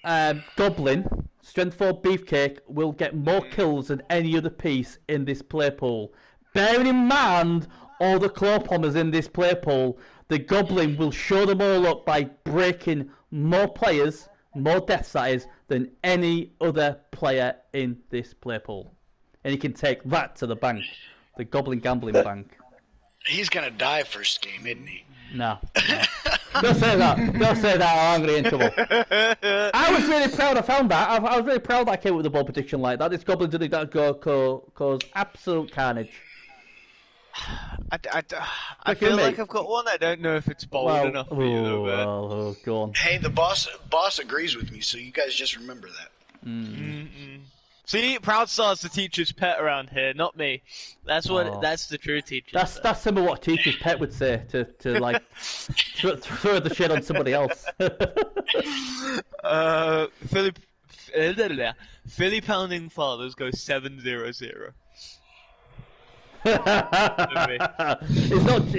Goblin Strength 4 Beefcake will get more kills than any other piece in this play pool. Bearing in mind all the claw pommers in this play pool, the Goblin will show them all up by breaking more players, more deaths that is, than any other player in this play pool. And he can take that to the bank. The Goblin Gambling Bank. He's going to die first game, isn't he? No. Don't say that, or I'm going to get in trouble. I was really proud I found that. I was really proud that I came up with a bold prediction like that. This Goblin did that cause absolute carnage. I feel like I've got one. I don't know if it's bold enough for you, though. Well, go on. Hey, the boss agrees with me, so you guys just remember that. See, Proudstar's the teacher's pet around here, not me. That's the true teacher. That's some of what a teacher's pet would say to like throw the shit on somebody else. Philly Pounding Fathers go 7-0-0.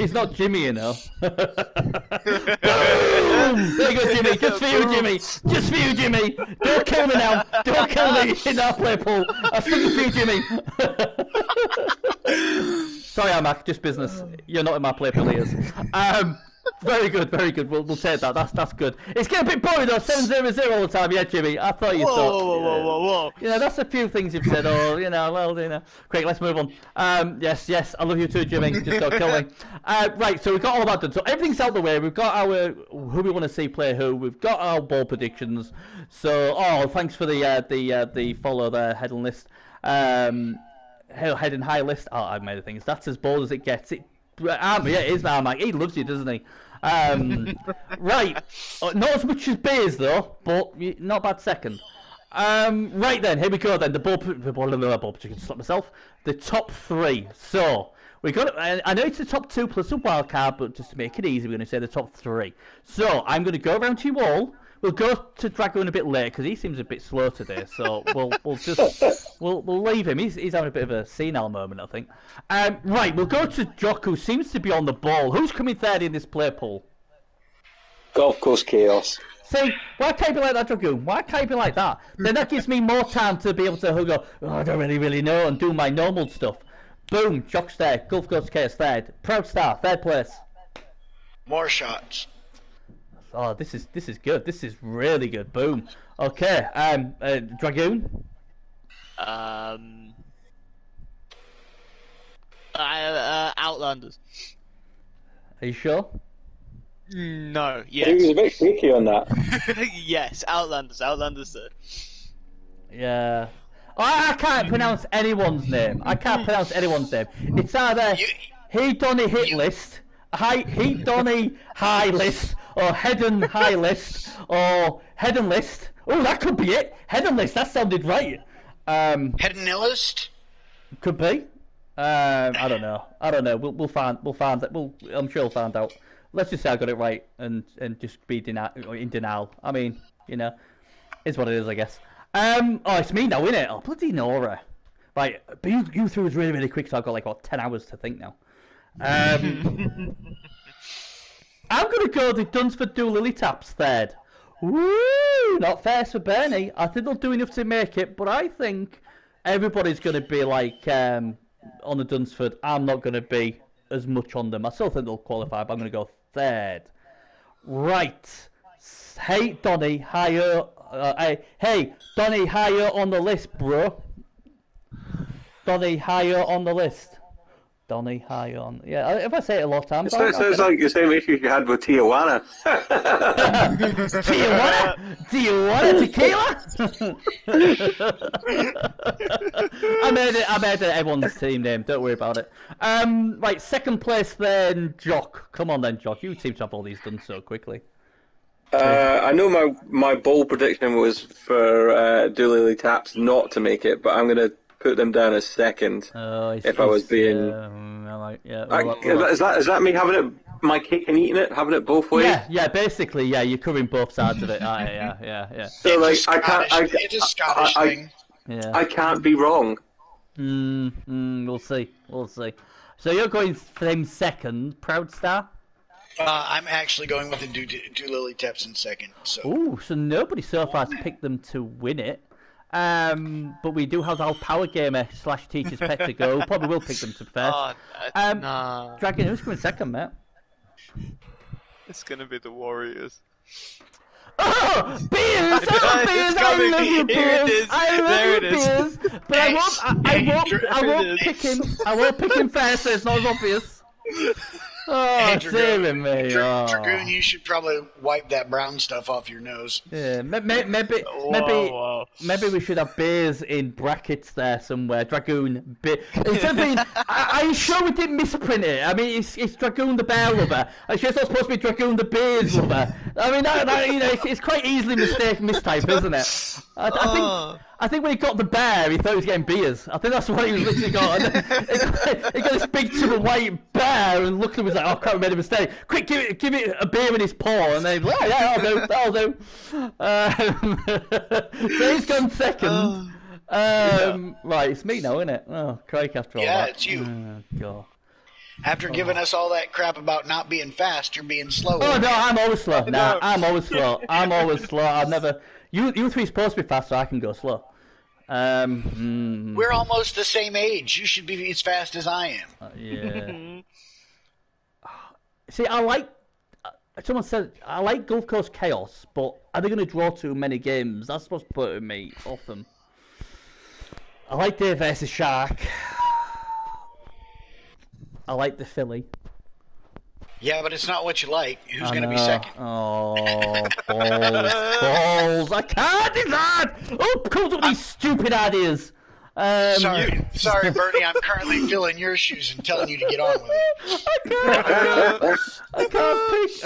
It's not Jimmy, you know. Boom! There you go, Jimmy. Just for you, Jimmy. Don't kill me now. Don't kill me in our play pool. I'm sticking for you, Jimmy. Sorry, Amac. Just business. You're not in my play pool ears. Very good. We'll take that. That's good. It's getting a bit boring though. 7-0-0 all the time. Yeah, Jimmy. I thought you thought. Whoa. You know, that's a few things you've said. Quick, let's move on. Yes. I love you too, Jimmy. Just don't kill me. Right. So we've got all that done. So everything's out the way. We've got our who we want to see play who. We've got our ball predictions. So thanks for the follow there, head and list. Head and high list. I've made the things. That's as bold as it gets. Yeah, it is now, Mike. He loves you, doesn't he? Right. Not as much as Beers, though, but not bad second. Right then, here we go then. The ball prediction, slap myself. The top three. So, we got. I know it's the top two plus a wild card, but just to make it easy, we're going to say the top three. So, I'm going to go around to you all. We'll go to Dragoon a bit later because he seems a bit slow today. So we'll leave him. He's having a bit of a senile moment, I think. Right, we'll go to Jock, who seems to be on the ball. Who's coming third in this play pool? Golf Course Chaos. See, why can't you be like that, Dragoon? Why can't you be like that? Then that gives me more time to be able to go, I don't really know, and do my normal stuff. Boom, Jock's there. Gulf Coast Chaos third. Proudstar, third place. More shots. Oh, this is good. This is really good. Boom. Okay. Dragoon. Outlanders. Are you sure? No. He was Yes. a bit freaky on that. Yes. Outlanders. Outlanders. Yeah. I can't pronounce anyone's name. It's either He Donny Hit List, He Donny High List, or Head and High List, or Head and List. Oh, that could be it. Head and List. That sounded right. Head and list. Could be. I don't know. We'll find it. I'm sure we'll find out. Let's just say I got it right and just be in denial. I mean, you know, it's what it is, I guess. It's me now, innit? Oh, bloody Nora. Right, but you threw us really, really quick, so I've got like 10 hours to think now. I'm going to go the Dunsford do Lily Taps third. Woo! Not fair for Bernie. I think they'll do enough to make it, but I think everybody's going to be like on the Dunsford. I'm not going to be as much on them. I still think they'll qualify, but I'm going to go third. Right. Hey, Donny, higher. Hey, Donny, higher on the list, bro. Donny, higher on the list. Donny, high on. Yeah, if I say it a lot of times. It sounds like the same issue you had with Tijuana. Tijuana? Tijuana tequila? I made it everyone's team name, don't worry about it. Right, second place then, Jock. Come on then, Jock. You seem to have all these done so quickly. I know my bold prediction was for Dooley Taps not to make it, but I'm going to put them down as second. If I was being, is that me having it, my cake and eating it, having it both ways? Yeah, basically, yeah, you're covering both sides of it. Yeah. So it's a Scottish thing. Yeah. I can't be wrong. We'll see. So you're going for him second, Proud Star. I'm actually going with the Dooley Taps in second. So. Ooh, so nobody so far has picked them to win it. But we do have our power gamer / teacher's pet to go. Probably will pick them to first. Nah. Dragon, who's coming second, mate? It's gonna be the Warriors. Oh, Beers! Oh, Beers! I love you, Beers! I love you, Beers! But I won't pick him. I won't pick him first, so it's not as obvious. Oh, dear me. Dragoon, you should probably wipe that brown stuff off your nose. Yeah, maybe we should have beers in brackets there somewhere. Dragoon, instead of being, I'm sure we didn't misprint it. I mean, it's Dragoon the bear lover. I'm sure it's not supposed to be Dragoon the beers lover. I mean, it's quite easily mistype, isn't it? I think when he got the bear, he thought he was getting beers. I think that's what he was literally got. He got this big tub of white bear and looked at him and was like, "Oh crap, we made a mistake. Quick, give it a beer in his paw." And then he's like, "Oh, yeah, that'll do." So he's gone second. Right, it's me now, isn't it? Oh, crikey, after all that. Yeah, it's you. Oh, God. After giving us all that crap about not being fast, you're being slow. Oh no, I'm always slow. Nah, I'm always slow. I've never. You three supposed to be fast, so I can go slow. We're almost the same age. You should be as fast as I am. Yeah. See, someone said I like Gulf Coast Chaos, but are they going to draw too many games? That's supposed to put me off them. I like Dave versus Shark. I like the Philly. Yeah, but it's not what you like. Who's going to be second? Oh, balls! I can't do that. Oh, comes up with these stupid ideas. Sorry, Bernie. I'm currently filling your shoes and telling you to get on with it. I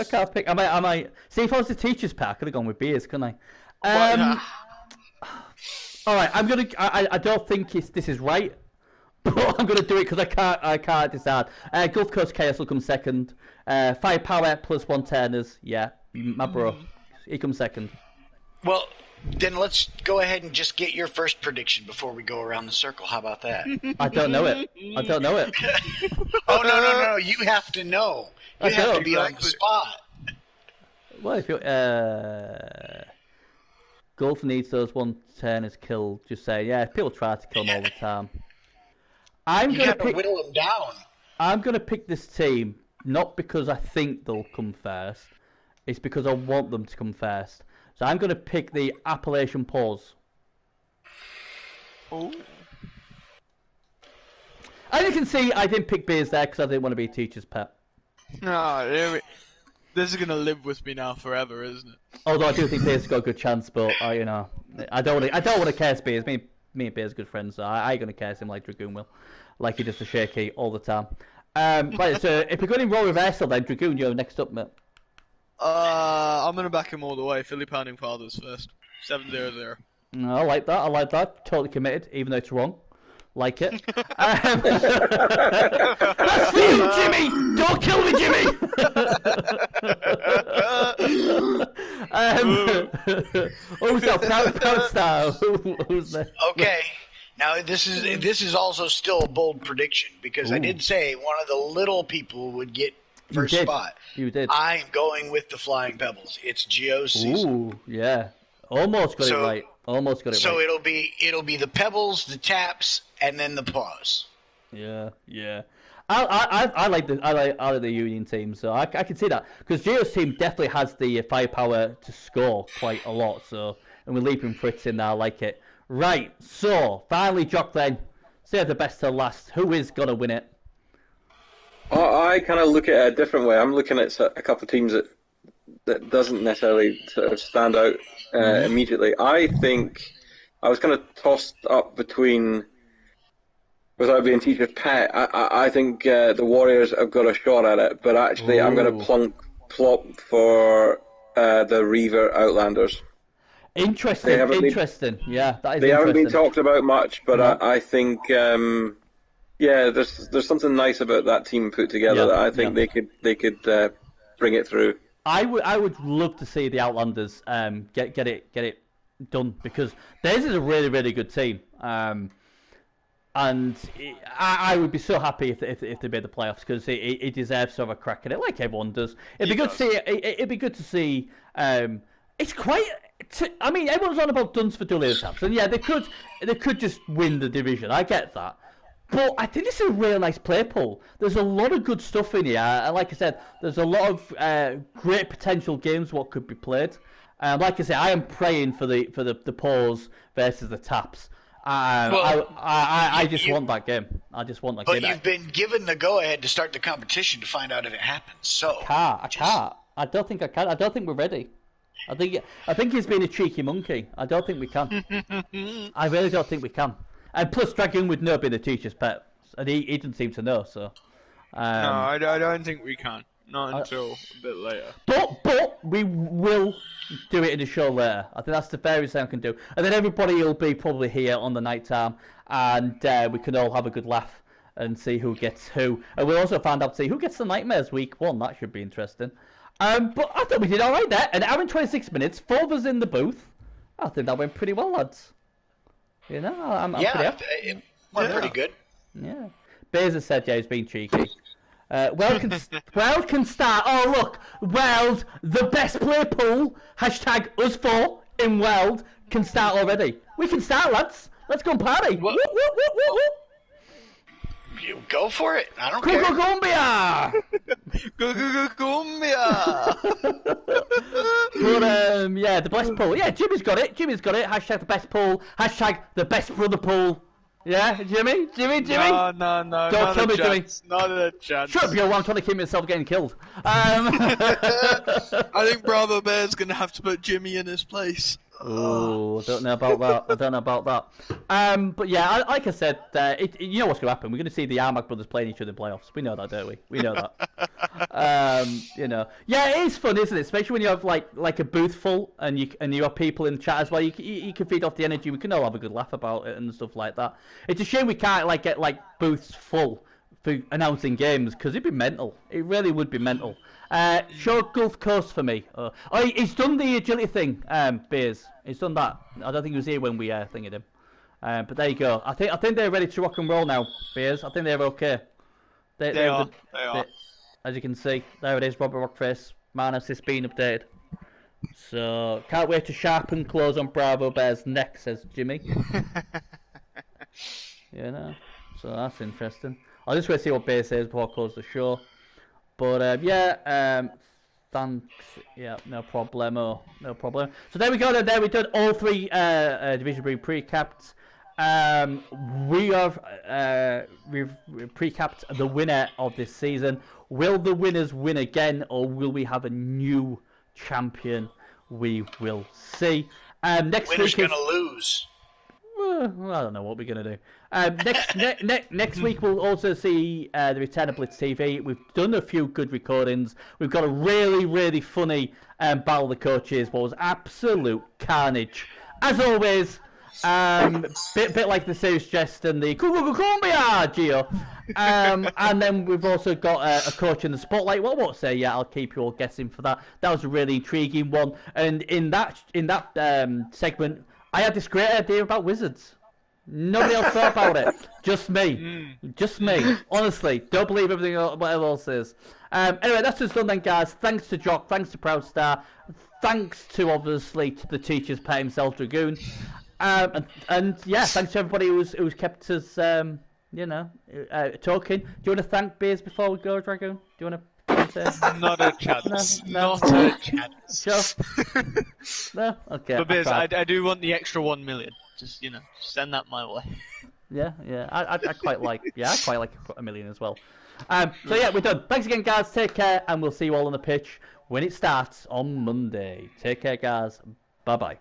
can't pick. I might. See, if I was the teacher's pet, I could have gone with beers, couldn't I? All right, I'm gonna. I don't think this is right, but I'm gonna do it because I can't decide. Gulf Coast Chaos will come second. Firepower plus 1 turners. Yeah, my bro. He comes second. Well, then let's go ahead and just get your first prediction before we go around the circle. How about that? I don't know it. Oh, no. You have to know. You have to be on the spot. Well, if you Gulf needs those 1 turners killed, just say, yeah, people try to kill them all the time. You got to whittle them down. I'm going to pick this team, not because I think they'll come first. It's because I want them to come first. So I'm going to pick the Appalachian Paws. Oh. As you can see, I didn't pick beers there because I didn't want to be a teacher's pet. No, this is going to live with me now forever, isn't it? Although I do think beers has got a good chance, but I don't want to curse beers. Me and beers are good friends, so I ain't going to curse him like Dragoon will, like he does to Shaky all the time. Right, so if we're going in role reversal, then Dragoon, you're next up, mate. I'm gonna back him all the way. Philly Pounding Fathers first. 7-0-0. I like that. Totally committed, even though it's wrong. Like it. That's for you, Jimmy! Don't kill me, Jimmy! Who's that? Proud Star. Who's that? Okay. Now this is also still a bold prediction because I did say one of the little people would get first spot. You did. I'm going with the Flying Pebbles. It's Geo's season. Ooh, yeah. Almost got it right. Almost got it right. So it'll be the Pebbles, the Taps, and then the Paws. Yeah. I like the Union team, so I can see that because Geo's team definitely has the firepower to score quite a lot. So, and we're leaping Fritz in there. I like it. Right. So finally, Jock. Then save the best till last. Who is gonna win it? I kind of look at it a different way. I'm looking at a couple of teams that doesn't necessarily sort of stand out immediately. I think I was kind of tossed up between, without being teacher's pet, I think the Warriors have got a shot at it, but actually I'm going to plop for the Reaver Outlanders. Interesting. Yeah, that is They haven't been interesting. talked about much, but I think there's something nice about that team put together that I think they could bring it through. I would love to see the Outlanders get it done because theirs is a really, really good team. And I would be so happy if they made the playoffs because it deserves to have a crack at it, like everyone does. It'd be good to see. It's quite. I mean, everyone's on about Dunsford doing the chaps, and yeah, they could just win the division. I get that, but I think this is a really nice play pool. There's a lot of good stuff in here. Like I said, there's a lot of great potential games what could be played. Like I said, I am praying for the Paws versus the Taps. I just want that game. I just want that game. But you've been given the go-ahead to start the competition to find out if it happens. So I can't. I don't think I can. I don't think we're ready. I think he's been a cheeky monkey. I don't think we can. I really don't think we can. And plus, Dragoon would know being a teacher's pet, and he didn't seem to know. So no, I don't think we can. Not until a bit later. But we will do it in the show later. I think that's the fairest thing I can do. And then everybody will be probably here on the night time, and we can all have a good laugh and see who gets who. And we'll also find out see who gets the Nightmares week 1. That should be interesting. But I thought we did all right there. An hour and 26 minutes. 4 of us in the booth. I think that went pretty well, lads. You know, I'm pretty happy. It went pretty good. Yeah. Bears has said, he's been cheeky. Weld can start. Oh, look. Weld, the best play pool. Hashtag us 4 in Weld can start already. We can start, lads. Let's go and party. Whoop, whoop, whoop, whoop, whoop. You go for it. I don't care. Cumbia! Cumbia! But, yeah, the best pool. Yeah, Jimmy's got it. Hashtag the best pool. Hashtag the best brother pool. Yeah, Jimmy? No. Don't kill me, Jimmy. Not a chance. Shut up, yo, I'm trying to keep myself getting killed. I think Bravo Bear's going to have to put Jimmy in his place. Oh, I don't know about that. But yeah, like I said, you know what's going to happen. We're going to see the Armac brothers playing each other in playoffs. We know that, don't we? We know that. You know, yeah, it is fun, isn't it? Especially when you have like a booth full and you have people in the chat as well. You can feed off the energy. We can all have a good laugh about it and stuff like that. It's a shame we can't get booths full for announcing games because it'd be mental. It really would be mental. Show Gulf Coast for me. He's done the agility thing, Beers. He's done that. I don't think he was here when we thinged him. But there you go. I think they're ready to rock and roll now, Beers. I think they're okay. They are. As you can see, there it is, Robert Rockface. Manus is being updated. So, can't wait to sharpen claws on Bravo Bear's neck, says Jimmy. You know, so that's interesting. I'll just wait to see what Bear says before I close the show. But thanks. Yeah, no problemo. So there we go. There we did all 3 Division 3 pre-capped. We have we've pre-capped the winner of this season. Will the winners win again, or will we have a new champion? We will see. Next Winner's week gonna lose. Well, I don't know what we're going to do. Next week we'll also see the return of Blitz TV. We've done a few good recordings. We've got a really, really funny Battle of the Coaches. What was absolute carnage. As always, bit like the Serious Jest and the Cumbia Geo. And then we've also got a coach in the spotlight. Well, I won't say yet. I'll keep you all guessing for that. That was a really intriguing one. And in that segment, I had this great idea about wizards. Nobody else thought about it. Just me. Just me. Honestly, don't believe everything whatever else is. Anyway, that's just done then, guys. Thanks to Jock. Thanks to Proudstar. Thanks to, obviously, to the teacher's pet himself, Dragoon. And yeah, thanks to everybody who's kept us, talking. Do you want to thank Beers before we go, Dragoon? Do you want to say? Not a chance. No. Not a chance. Sure. No? Okay. But Biz, I I do want the extra 1 million. Just send that my way. Yeah. I quite like. Yeah, I quite like $1 million as well. So yeah, we're done. Thanks again, guys. Take care, and we'll see you all on the pitch when it starts on Monday. Take care, guys. Bye bye.